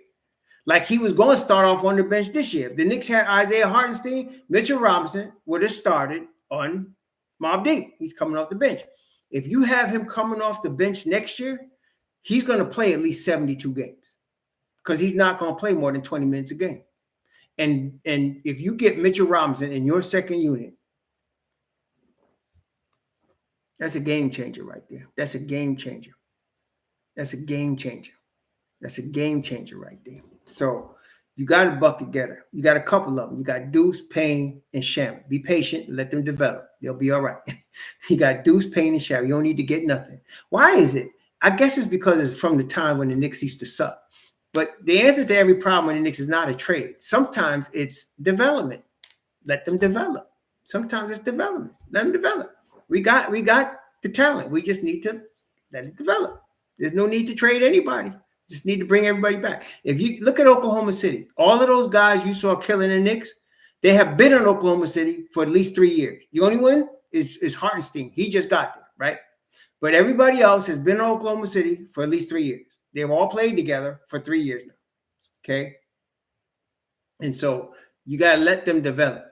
like he was going to start off on the bench this year. If the Knicks had Isaiah Hartenstein, Mitchell Robinson would have started on Mobb Deep. He's coming off the bench. If you have him coming off the bench next year, he's going to play at least 72 games because he's not going to play more than 20 minutes a game. And if you get Mitchell Robinson in your second unit, that's a game changer right there. That's a game changer. That's a game changer. That's a game changer right there. So you got a bucket getter. You got a couple of them. You got Deuce, Payne, and Shaman. Be patient. Let them develop. They'll be all right. You got Deuce, Payne, and Shaman. You don't need to get nothing. Why is it? I guess it's because it's from the time when the Knicks used to suck. But the answer to every problem with the Knicks is not a trade. Sometimes it's development. Let them develop. Sometimes it's development. Let them develop. We got the talent. We just need to let it develop. There's no need to trade anybody. Just need to bring everybody back. If you look at Oklahoma City, all of those guys you saw killing the Knicks, they have been in Oklahoma City for at least 3 years. The only one is Hartenstein. He just got there, right? But everybody else has been in Oklahoma City for at least 3 years. They've all played together for 3 years now. Okay. And so you got to let them develop.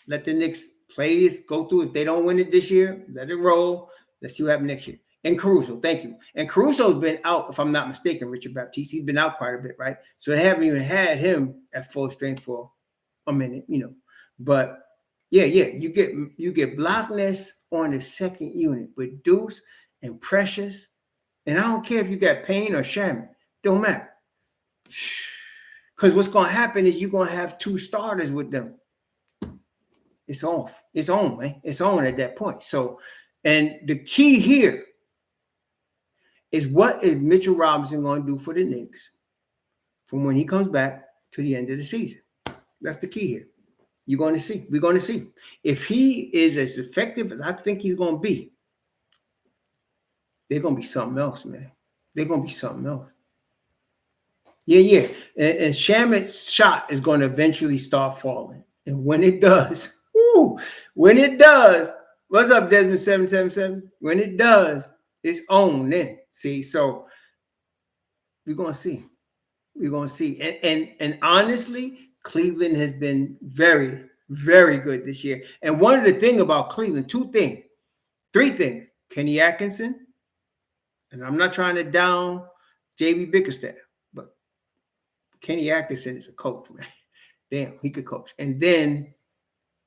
Let the Knicks play this, go through. If they don't win it this year, let it roll. Let's see what happens next year. And Caruso, thank you. And Caruso's been out, if I'm not mistaken, Richard Baptiste. He's been out quite a bit, right? So they haven't even had him at full strength for a minute, But yeah, you get Blockness on the second unit with Deuce and Precious. And I don't care if you got Payne or Shaman. Don't matter. Because what's going to happen is you're going to have 2 starters with them. It's off. It's on, man. It's on at that point. So, and the key here is what is Mitchell Robinson going to do for the Knicks from when he comes back to the end of the season? That's the key here. You're going to see. We're going to see. If he is as effective as I think he's going to be, they're going to be something else, man. They're going to be something else. Yeah. And Shaman's shot is going to eventually start falling. And when it does, what's up, Desmond 777? When it does, it's on then. See, so we're going to see. We're going to see. And honestly, Cleveland has been very, very good this year. And one of the things about Cleveland, 3 things. Kenny Atkinson, and I'm not trying to down JB Bickerstaff, but Kenny Atkinson is a coach, man. Damn, he could coach. And then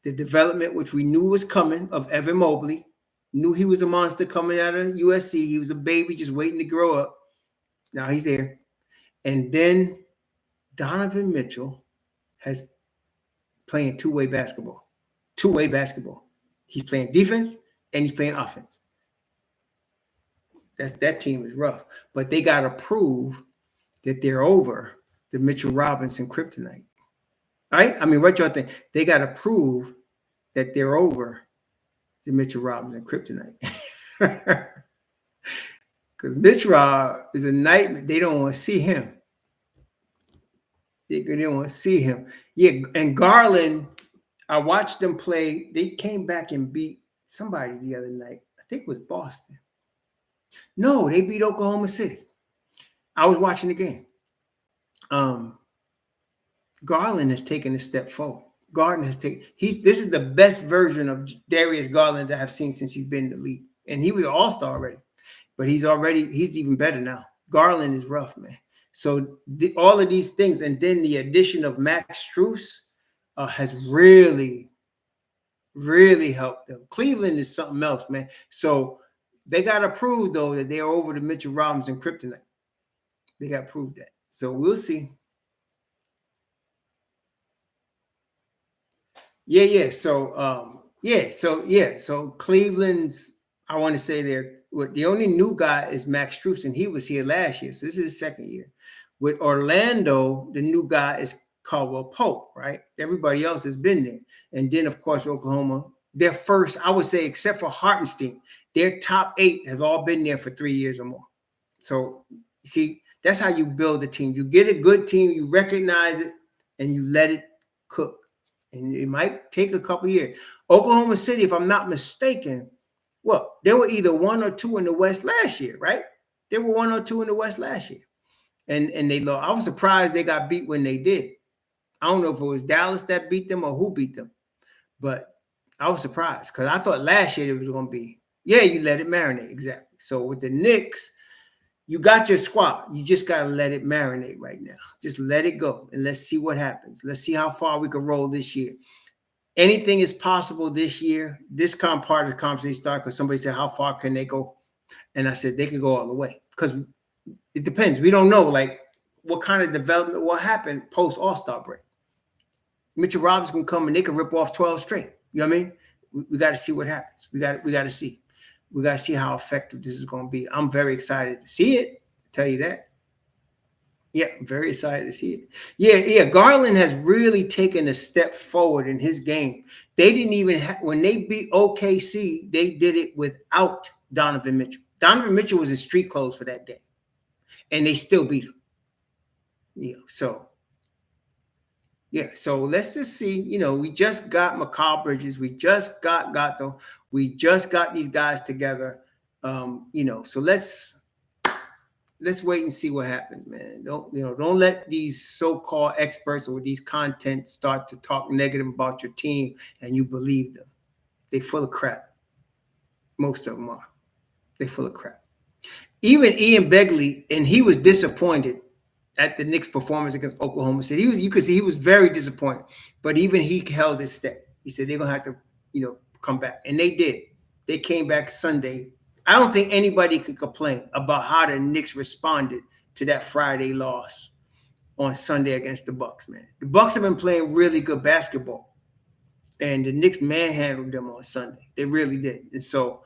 the development, which we knew was coming, of Evan Mobley. Knew he was a monster coming out of USC. He was a baby just waiting to grow up. Now he's there. And then Donovan Mitchell has playing two-way basketball. He's playing defense and he's playing offense. That team is rough. But they got to prove that they're over the Mitchell Robinson kryptonite. Right? I mean, what y'all think? They got to prove that they're over the Mitchell Robinson kryptonite. Because Mitch Rob is a nightmare. They don't want to see him. They don't want to see him. Yeah, and Garland, I watched them play. They came back and beat somebody the other night. I think it was Boston. No, they beat Oklahoma City. I was watching the game. Garland has taken a step forward. This is the best version of Darius Garland that I've seen since he's been in the league. And he was an all-star already. But he's even better now. Garland is rough, man. So all of these things, and then the addition of Max Strus has really, really helped them. Cleveland is something else, man. So they got to prove, though, that they're over the Mitchell Robinson kryptonite. They got to prove that. So we'll see. Yeah. So Cleveland's, I want to say the only new guy is Max Strus, and he was here last year. So this is his second year. With Orlando, the new guy is Caldwell Pope, right? Everybody else has been there. And then, of course, Oklahoma, their first, I would say, except for Hartenstein, their top 8 have all been there for 3 years or more. So, you see, that's how you build a team. You get a good team, you recognize it, and you let it cook. And it might take a couple of years. Oklahoma City, if I'm not mistaken, well, they were either 1 or 2 in the West last year, right? They were 1 or 2 in the West last year. And they lost. I was surprised they got beat when they did. I don't know if it was Dallas that beat them or who beat them. But I was surprised because I thought last year it was going to be, you let it marinate. Exactly. So with the Knicks, you got your squad. You just got to let it marinate right now. Just let it go. And let's see what happens. Let's see how far we can roll this year. Anything is possible this year. This part of the conversation started because somebody said, how far can they go? And I said, they can go all the way. Because it depends. We don't know, like, what kind of development will happen post All-Star break. Mitchell Robinson can come and they can rip off 12 straight. You know what I mean? We got to see what happens. We got to see. We got to see how effective this is going to be. I'm very excited to see it. I'll tell you that. Yeah, I'm very excited to see it. Yeah. Garland has really taken a step forward in his game. They didn't even when they beat OKC, they did it without Donovan Mitchell. Donovan Mitchell was in street clothes for that game, and they still beat him. So let's just see. We just got McCall Bridges, we just got Gato, we just got these guys together. So let's wait and see what happens, man. Don't let these so-called experts or these content start to talk negative about your team and you believe them. They full of crap. Most of them are. They full of crap. Even Ian Begley, and he was disappointed at the Knicks' performance against Oklahoma City. You could see he was very disappointed, but even he held his step. He said they're gonna have to, come back, and they did. They came back Sunday. I don't think anybody could complain about how the Knicks responded to that Friday loss on Sunday against the Bucks. Man, the Bucks have been playing really good basketball, and the Knicks manhandled them on Sunday. They really did. And so,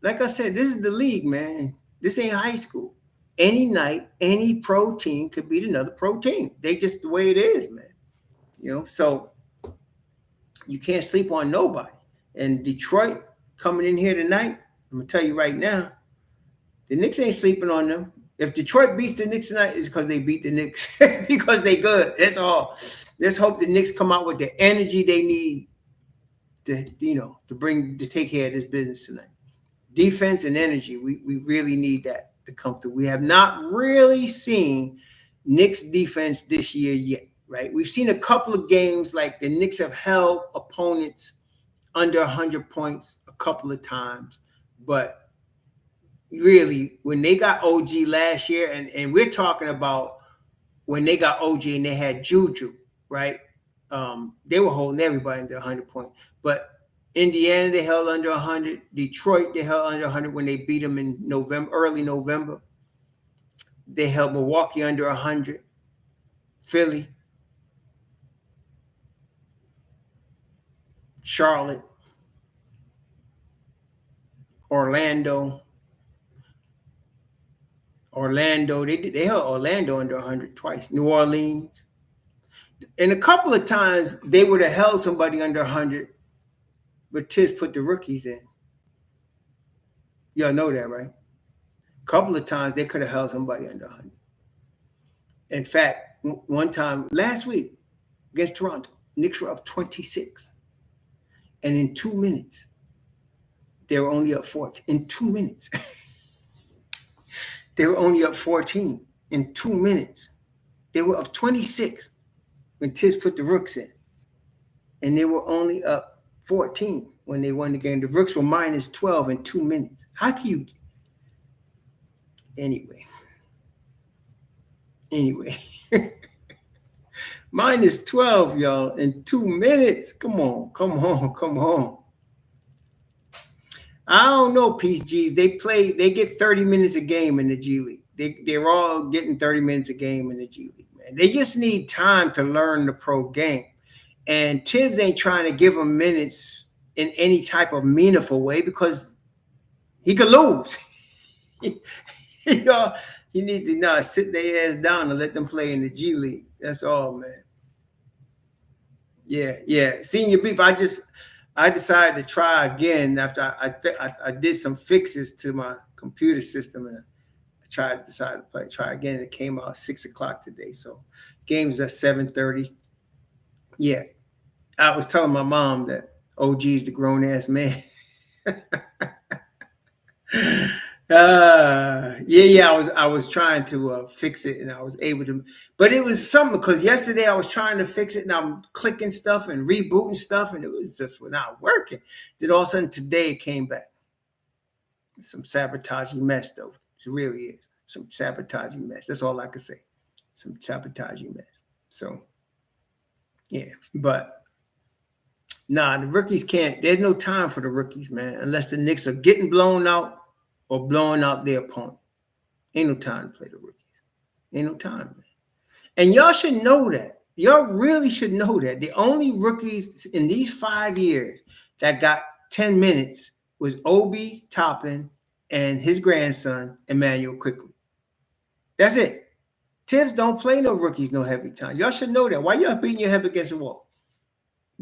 like I said, this is the league, man. This ain't high school. Any night, any pro team could beat another pro team. They just the way it is, man. So you can't sleep on nobody. And Detroit coming in here tonight, I'm gonna tell you right now, the Knicks ain't sleeping on them. If Detroit beats the Knicks tonight, it's because they beat the Knicks because they good. That's all. Let's hope the Knicks come out with the energy they need to take care of this business tonight. Defense and energy. We really need that to come through. We have not really seen Knicks defense this year yet, right? We've seen a couple of games like the Knicks have held opponents under 100 points a couple of times, but really when they got OG last year, and we're talking about when they got OG and they had Juju, right? They were holding everybody under 100 points, but Indiana, they held under 100. Detroit, they held under 100 when they beat them in early November. They held Milwaukee under 100. Philly, Charlotte, Orlando. They held Orlando under 100 twice. New Orleans. And a couple of times they would have held somebody under 100, but THIBS put the rookies in. Y'all know that, right? A couple of times they could have held somebody under 100. In fact, one time last week against Toronto, Knicks were up 26. And in 2 minutes, they were only up 14. In 2 minutes. They were only up 14. In 2 minutes. They were up 26 when THIBS put the Rooks in. And they were only up 14 when they won the game. The Rooks were minus 12 in 2 minutes. How can you... Anyway. Minus 12, y'all, in 2 minutes. Come on. I don't know, Peace G's. They get 30 minutes a game in the G League. They're all getting 30 minutes a game in the G League, man. They just need time to learn the pro game. And THIBS ain't trying to give them minutes in any type of meaningful way because he could lose. You need to sit their ass down and let them play in the G League. That's all, man. Yeah. Senior beef. I decided to try again after I did some fixes to my computer system, and I decided to try again. And it came out 6 o'clock today. So game's at 7:30. Yeah. I was telling my mom that OG's the grown ass man. I was trying to fix it, and I was able to, but it was something because yesterday I was trying to fix it and I'm clicking stuff and rebooting stuff and it was just not working. Then all of a sudden today it came back. It's some sabotaging mess though. It really is some sabotaging mess. That's all I can say. Some sabotaging mess. So yeah, but the rookies can't. There's no time for the rookies, man, unless the Knicks are getting blown out or blowing out their opponent. Ain't no time to play the rookies. Ain't no time, man. And y'all should know that. Y'all really should know that. The only rookies in these 5 years that got 10 minutes was Obi Toppin and his grandson, Emmanuel Quickly. That's it. THIBS don't play no rookies no heavy time. Y'all should know that. Why y'all beating your head against the wall?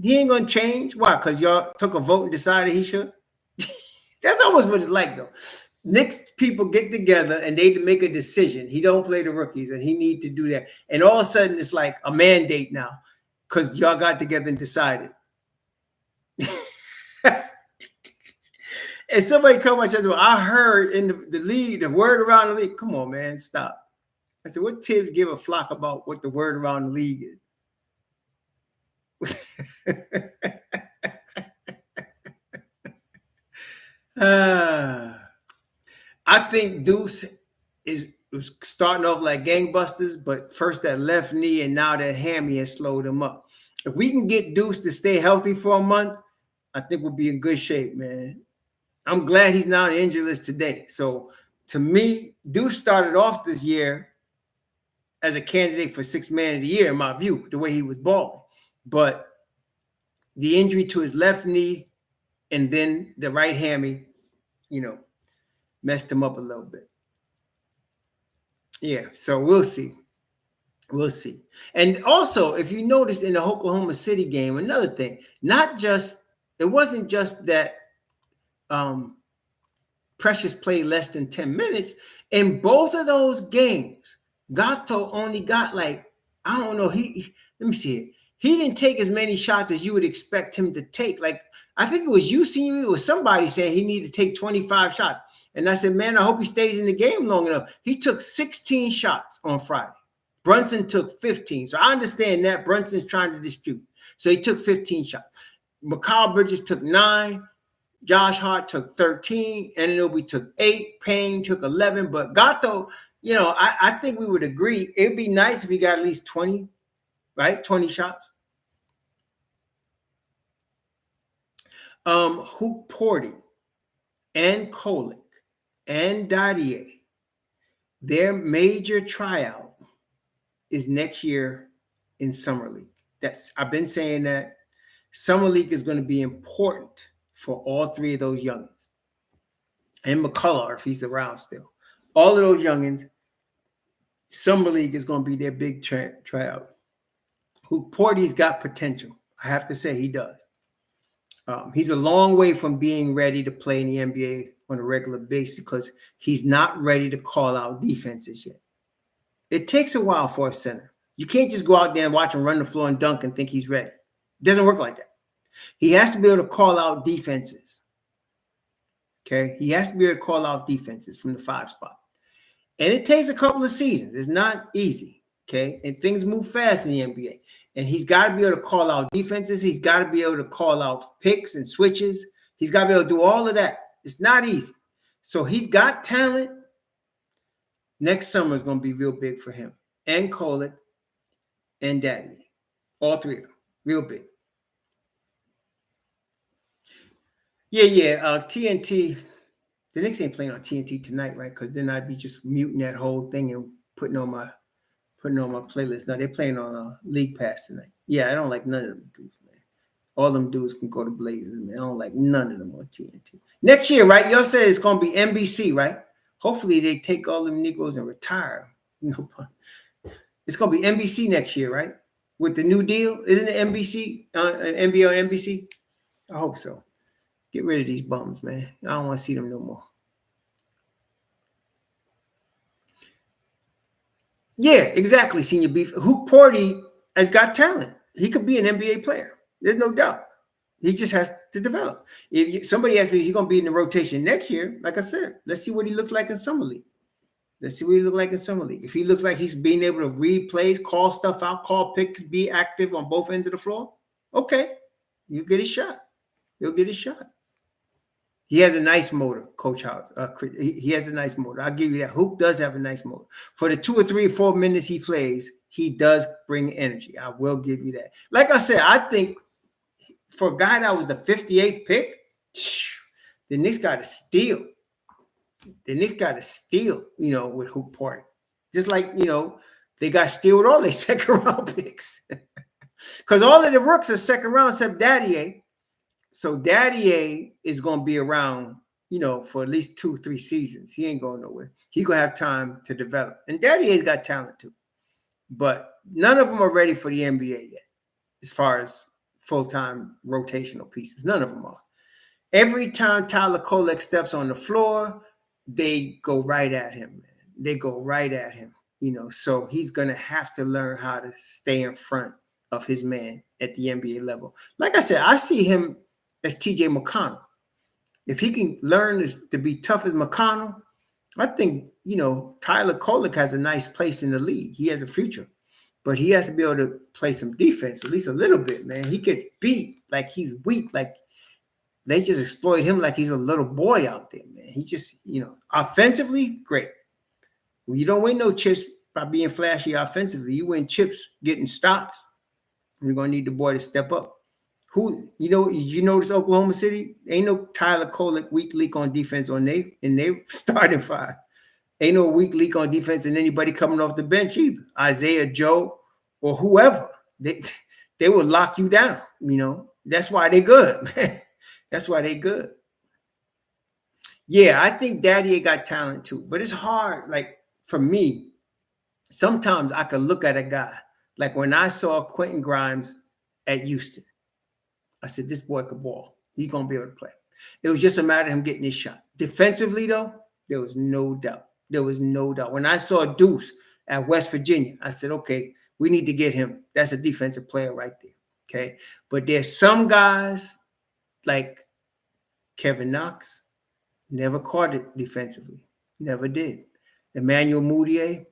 He ain't gonna change. Why? Because y'all took a vote and decided he should. That's almost what it's like, though. Knicks people get together and they make a decision. He don't play the rookies, and he need to do that. And all of a sudden, it's like a mandate now because y'all got together and decided. And somebody come out and I heard in the league, the word around the league. Come on, man, stop. I said, what THIBS give a flock about what the word around the league is? I think Deuce was starting off like gangbusters, but first that left knee and now that hammy has slowed him up. If we can get Deuce to stay healthy for a month, I think we'll be in good shape, man. I'm glad he's not on the injury list today. So to me, Deuce started off this year as a candidate for sixth man of the year, in my view, the way he was balling. But the injury to his left knee and then the right hammy, messed him up a little bit. Yeah, so we'll see. We'll see. And also, if you noticed in the Oklahoma City game, another thing, it wasn't just that Precious played less than 10 minutes. In both of those games, Gato only got let me see it. He didn't take as many shots as you would expect him to take. Like, I think it was you seeing it, or somebody saying he needed to take 25 shots. And I said, man, I hope he stays in the game long enough. He took 16 shots on Friday. Brunson took 15. So I understand that Brunson's trying to distribute. So he took 15 shots. Mikal Bridges took 9. Josh Hart took 13. Anunoby took 8. Payne took 11. But Gato, I think we would agree. It'd be nice if he got at least 20, right? 20 shots. Hoop Porty and Kolick and Dadier, their major tryout is next year in Summer League. I've been saying that Summer League is going to be important for all three of those youngins. And McCullough, if he's around still. All of those youngins, Summer League is going to be their big tryout. Hoop Porty's got potential. I have to say he does. He's a long way from being ready to play in the NBA on a regular basis because he's not ready to call out defenses yet. It takes a while for a center. You can't just go out there and watch him run the floor and dunk and think he's ready. It doesn't work like that. He has to be able to call out defenses. Okay? He has to be able to call out defenses from the 5 spot. And it takes a couple of seasons. It's not easy. Okay? And things move fast in the NBA. And he's got to be able to call out defenses. He's got to be able to call out picks and switches. He's got to be able to do all of that. It's not easy. So he's got talent. Next summer is going to be real big for him. And Kolick and Daddy. All three of them. Real big. Yeah. TNT. The Knicks ain't playing on TNT tonight, right? Because then I'd be just muting that whole thing and putting on my playlist. No, they're playing on League Pass tonight. Yeah, I don't like none of them dudes, man. All them dudes can go to Blazers, man. I don't like none of them on TNT. Next year, right? Y'all said it's going to be NBC, right? Hopefully they take all them Negroes and retire. No pun. It's going to be NBC next year, right? With the new deal. Isn't it NBC? NBA on NBC? I hope so. Get rid of these bums, man. I don't want to see them no more. Yeah, exactly, Senior Beef. Hoop Porty has got talent. He could be an NBA player. There's no doubt. He just has to develop. If somebody asked me, is he going to be in the rotation next year? Like I said, let's see what he looks like in Summer League. Let's see what he looks like in Summer League. If he looks like he's being able to read plays, call stuff out, call picks, be active on both ends of the floor, okay, you get a shot. He'll get a shot. He has a nice motor, Coach House. He has a nice motor. I'll give you that. Hoop does have a nice motor. For the 2 or 3 or 4 minutes he plays, he does bring energy. I will give you that. Like I said, I think for a guy that was the 58th pick, the Knicks got to steal. The Knicks got to steal, with Hoop Porty. Just like, they got to steal with all their second-round picks. Because all of the rooks are second round except Dadier. So Dadier is going to be around, for at least 2 or 3 seasons. He ain't going nowhere. He going to have time to develop. And Dadier's got talent too. but none of them are ready for the NBA yet, as far as full-time rotational pieces. None of them are. Every time Tyler Kolek steps on the floor, they go right at him, man. They go right at him, so he's going to have to learn how to stay in front of his man at the NBA level. Like I said, I see him as TJ McConnell. If he can learn to be tough as McConnell, I think, Tyler Kolek has a nice place in the league. He has a future, but he has to be able to play some defense, at least a little bit, man. He gets beat like he's weak, like they just exploit him like he's a little boy out there, man. He just, offensively, great. Well, you don't win no chips by being flashy offensively. You win chips getting stops. We're going to need the boy to step up. You notice Oklahoma City? Ain't no Tyler Kolek weak leak on defense in their starting five. Ain't no weak leak on defense in anybody coming off the bench either. Isaiah Joe or whoever. They will lock you down, That's why they good, man. That's why they good. Yeah, I think Daddy got talent too, but it's hard. Like for me, sometimes I could look at a guy. Like when I saw Quentin Grimes at Houston, I said, this boy could ball. He's going to be able to play. It was just a matter of him getting his shot. Defensively, though, there was no doubt. There was no doubt. When I saw Deuce at West Virginia, I said, okay, we need to get him. That's a defensive player right there. Okay. But there's some guys like Kevin Knox, never caught it defensively. Never did. Emmanuel Mudiay,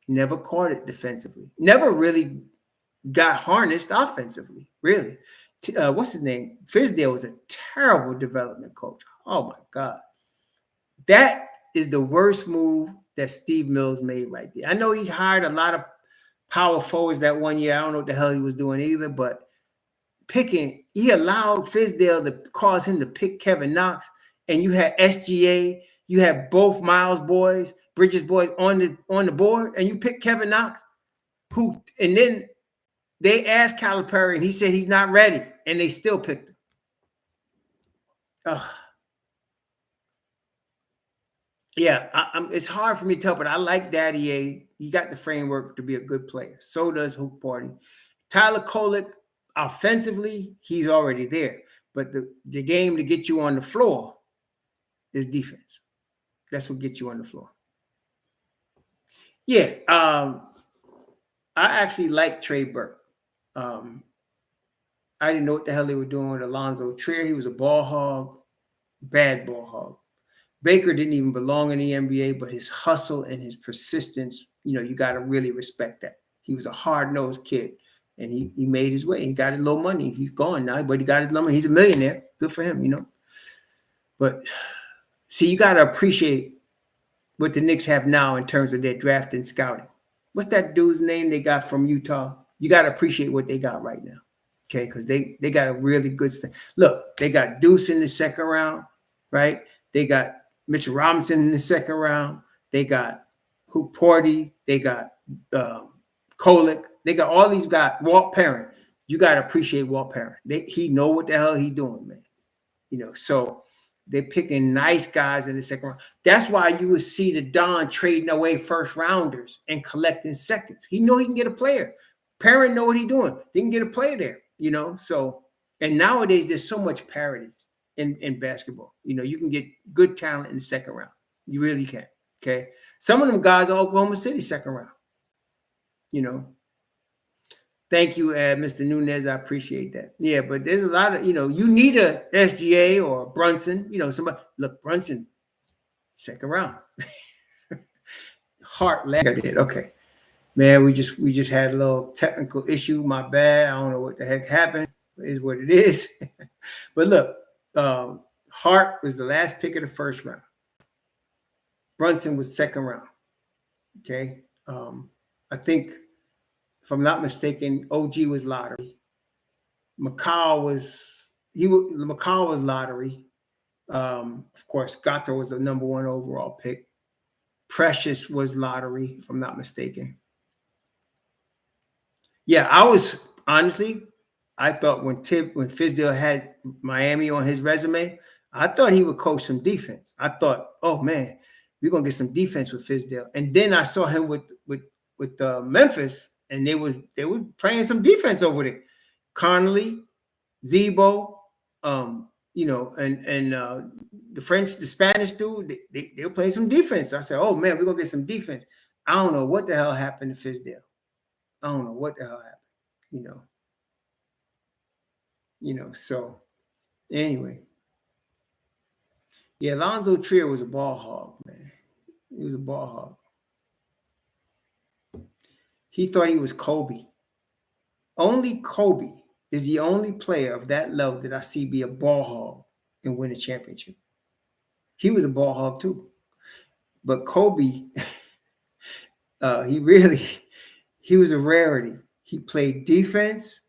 never caught it defensively. Never really got harnessed offensively, really. What's his name? Fizdale was a terrible development coach. Oh, my God. That is the worst move that Steve Mills made right there. I know he hired a lot of power forwards that one year. I don't know what the hell he was doing either, but he allowed Fizdale to cause him to pick Kevin Knox, and you had SGA, you had both Miles boys, Bridges boys on the board, and you picked Kevin Knox, and then they asked Calipari, and he said he's not ready, and they still picked him. Yeah, it's hard for me to tell, but I like Daddy A. He got the framework to be a good player. So does Hoop Party. Tyler Kolek, offensively, he's already there. But the game to get you on the floor is defense. That's what gets you on the floor. Yeah, I actually like Trey Burke. I didn't know what the hell they were doing with Alonzo Trier. He was a ball hog, bad ball hog. Baker didn't even belong in the NBA, but his hustle and his persistence, you got to really respect that. He was a hard-nosed kid, and he made his way. He got his little money. He's gone now, but he got his little money. He's a millionaire. Good for him, But see, you got to appreciate what the Knicks have now in terms of their draft and scouting. What's that dude's name they got from Utah? You got to appreciate what they got right now, okay? Because they got a really good look, they got Deuce in the second round, right? They got Mitchell Robinson in the second round. They got Hoop Party. They got Kolek. They got all these guys. Walt Perrin. You got to appreciate Walt Perrin. He know what the hell he doing, man. So they're picking nice guys in the second round. That's why you would see the Don trading away first rounders and collecting seconds. He know he can get a player. Perrin know what he doing. They can get a player there, So, and nowadays there's so much parity in basketball. You can get good talent in the second round. You really can. Okay. Some of them guys are Oklahoma City second round. Thank you, Mr. Nunez. I appreciate that. Yeah, but there's a lot of, you need a SGA or a Brunson, somebody. Look, Brunson, second round. Hart leg. I did. Okay. Man, we just had a little technical issue. My bad. I don't know what the heck happened. It is what it is. But look, Hart was the last pick of the first round. Brunson was second round. Okay. I think, if I'm not mistaken, OG was lottery. McCall was lottery. Of course, Gato was the number 1 overall pick. Precious was lottery, if I'm not mistaken. Yeah, I thought when Fizdale had Miami on his resume, I thought he would coach some defense. I thought, oh man, we're gonna get some defense with Fizdale. And then I saw him with Memphis. and they were playing some defense over there. Connolly, Zebo, you know, and the Spanish dude, they were playing some defense. I said, oh man, we're gonna get some defense. I don't know what the hell happened to Fizdale. I don't know what the hell happened, you know. So anyway. Yeah, Alonzo Trier was a ball hog, man. He was a ball hog. He thought he was Kobe. Only Kobe is the only player of that level that I see be a ball hog and win a championship. He was a ball hog too. But Kobe, he was a rarity. He played defense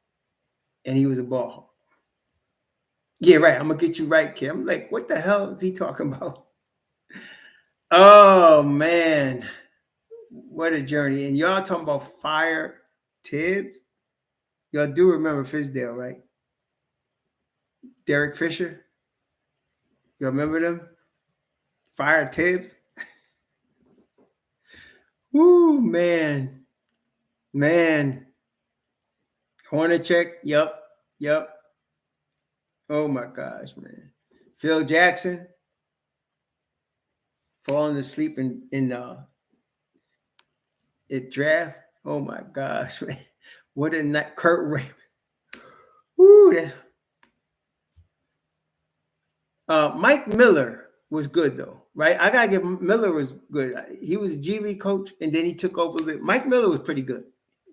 and he was a ball hog. Yeah, right. I'm going to get you right, kid. I'm like, what the hell is he talking about? Oh, man. What a journey. And y'all talking about fire THIBS? Y'all do remember Fizdale, right? Derek Fisher? Y'all remember them? Fire THIBS? Woo, man. Man. Hornacek, yep. Oh my gosh, man. Phil Jackson falling asleep in draft. Oh my gosh, man. What a night. Kurt Raymond. Woo, Mike Miller was good though, right? I gotta give Miller was good. He was a G League coach, and then he took over a bit. Mike Miller was pretty good.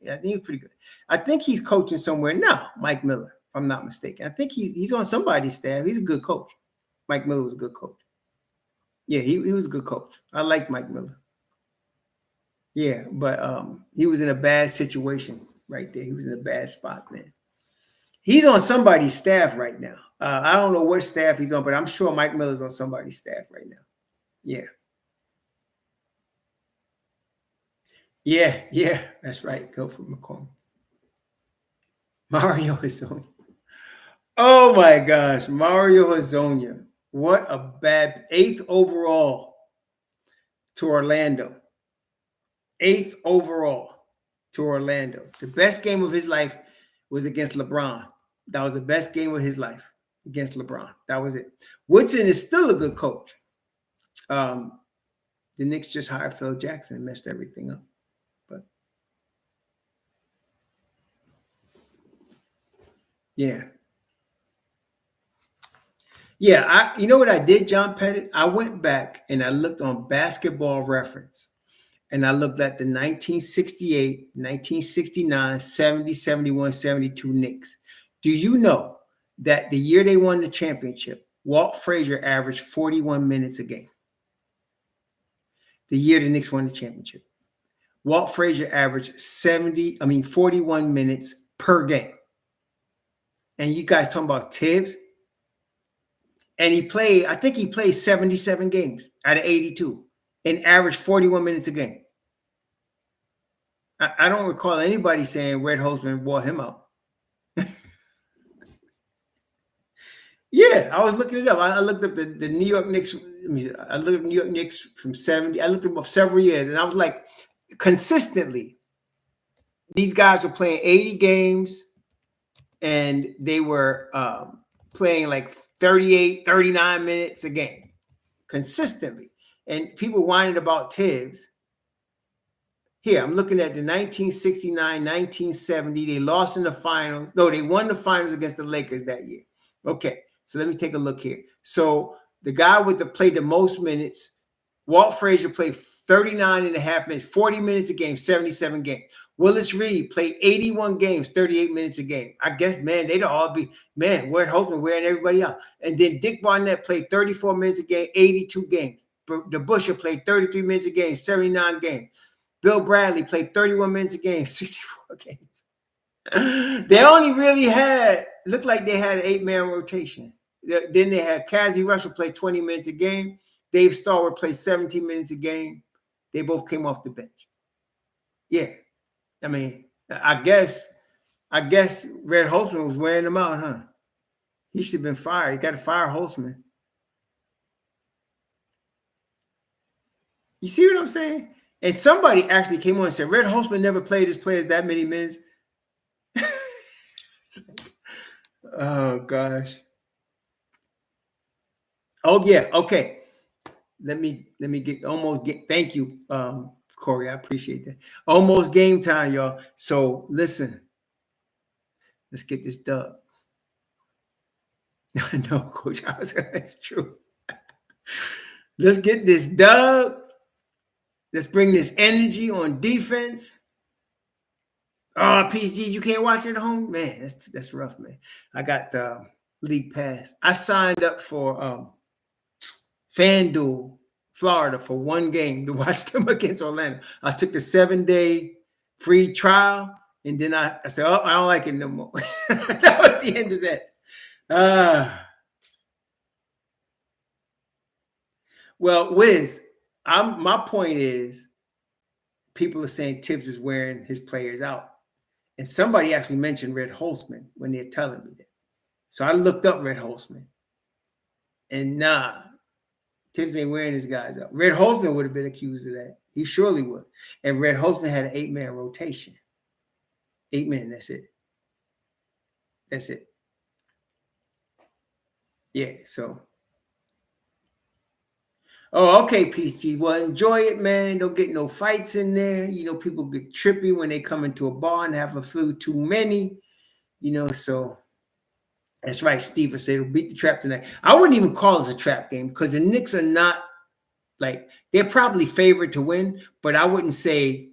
Yeah, I think he was pretty good. I think he's coaching somewhere now, Mike Miller, if I'm not mistaken. I think he's on somebody's staff. He's a good coach. Mike Miller was a good coach. Yeah, he was a good coach. I liked Mike Miller. Yeah, but he was in a bad situation right there. He was in a bad spot, man. He's on somebody's staff right now. I don't know what staff he's on, but I'm sure Mike Miller's on somebody's staff right now. Yeah. Yeah, that's right. Go for McCormick. Mario Hezonja. Oh my gosh, Mario Hezonja. What a bad 8th overall to Orlando. 8th overall to Orlando. The best game of his life was against LeBron. That was the best game of his life against LeBron. That was it. Woodson is still a good coach. The Knicks just hired Phil Jackson and messed everything up. But yeah. Yeah, you know what I did, John Pettit? I went back and I looked on Basketball Reference. And I looked at the 1968, 1969, 70, 71, 72 Knicks. Do you know that the year they won the championship, Walt Frazier averaged 41 minutes a game? The year the Knicks won the championship. Walt Frazier averaged 41 minutes per game. And you guys talking about THIBS? And I think he played 77 games out of 82 and averaged 41 minutes a game. I don't recall anybody saying Red Holzman wore him out. Yeah, I was looking it up. I looked up the New York Knicks. I looked up New York Knicks from 70. I looked them up several years, and I was like, consistently, these guys were playing 80 games, and they were playing like 38, 39 minutes a game, consistently. And people whining about THIBS. Here, I'm looking at the 1969, 1970. They lost in the final. No, they won the finals against the Lakers that year. Okay, so let me take a look here. So the guy played the most minutes, Walt Frazier played 39 and a half minutes, 40 minutes a game, 77 games. Willis Reed played 81 games, 38 minutes a game. I guess, man, they'd all be, man, we're hoping wearing everybody out. And then Dick Barnett played 34 minutes a game, 82 games. The Busher played 33 minutes a game, 79 games. Bill Bradley played 31 minutes a game, 64 games. They only really looked like they had an 8-man rotation. Then they had Cassie Russell play 20 minutes a game. Dave Stallworth played 17 minutes a game. They both came off the bench. Yeah. I mean, I guess Red Holtzman was wearing them out, huh? He should have been fired. He got to fire Holtzman. You see what I'm saying? And somebody actually came on and said, Red Holzman never played his players that many minutes. Oh, gosh. Oh, yeah. Okay. Let me get thank you, Corey. I appreciate that. Almost game time, y'all. So listen, let's get this dub. I know, Coach. I was that's true. Let's get this dub. Let's bring this energy on defense. Oh, PG, you can't watch it at home? Man, that's rough, man. I got the league pass. I signed up for FanDuel, Florida for one game to watch them against Orlando. I took the 7-day free trial, and then I said, oh, I don't like it no more. That was the end of that. Well, Wiz, my point is people are saying THIBS is wearing his players out. And somebody actually mentioned Red Holzman when they're telling me that. So I looked up Red Holzman. And nah, THIBS ain't wearing his guys out. Red Holzman would have been accused of that. He surely would. And Red Holzman had an 8-man rotation. 8 men, that's it. That's it. Yeah, so. Oh, okay, Peace G. Well, enjoy it, man. Don't get no fights in there. You know, people get trippy when they come into a bar and have a few too many. You know, so that's right. Steve said it'll beat the trap tonight. I wouldn't even call this a trap game because the Knicks are not like they're probably favored to win, but I wouldn't say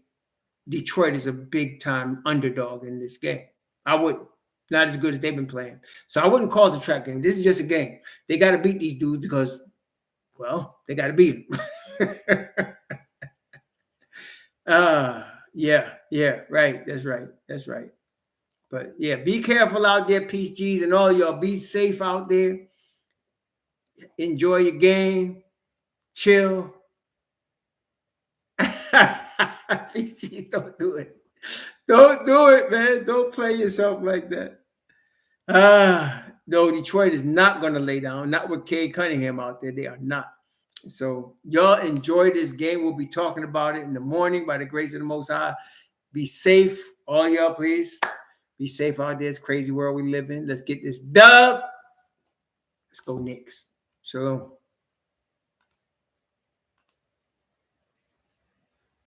Detroit is a big time underdog in this game. I wouldn't. Not as good as they've been playing. So I wouldn't call it a trap game. This is just a game. They got to beat these dudes because, well, they got to beat them. Yeah, right. That's right. But yeah, be careful out there, Peace G's, and all y'all. Be safe out there. Enjoy your game. Chill. Peace G's, don't do it. Don't do it, man. Don't play yourself like that. No, Detroit is not going to lay down. Not with Cade Cunningham out there. They are not. So y'all enjoy this game. We'll be talking about it in the morning by the grace of the Most High. Be safe, all y'all, please. Be safe out there. It's a crazy world we live in. Let's get this dub. Let's go Knicks. Shalom.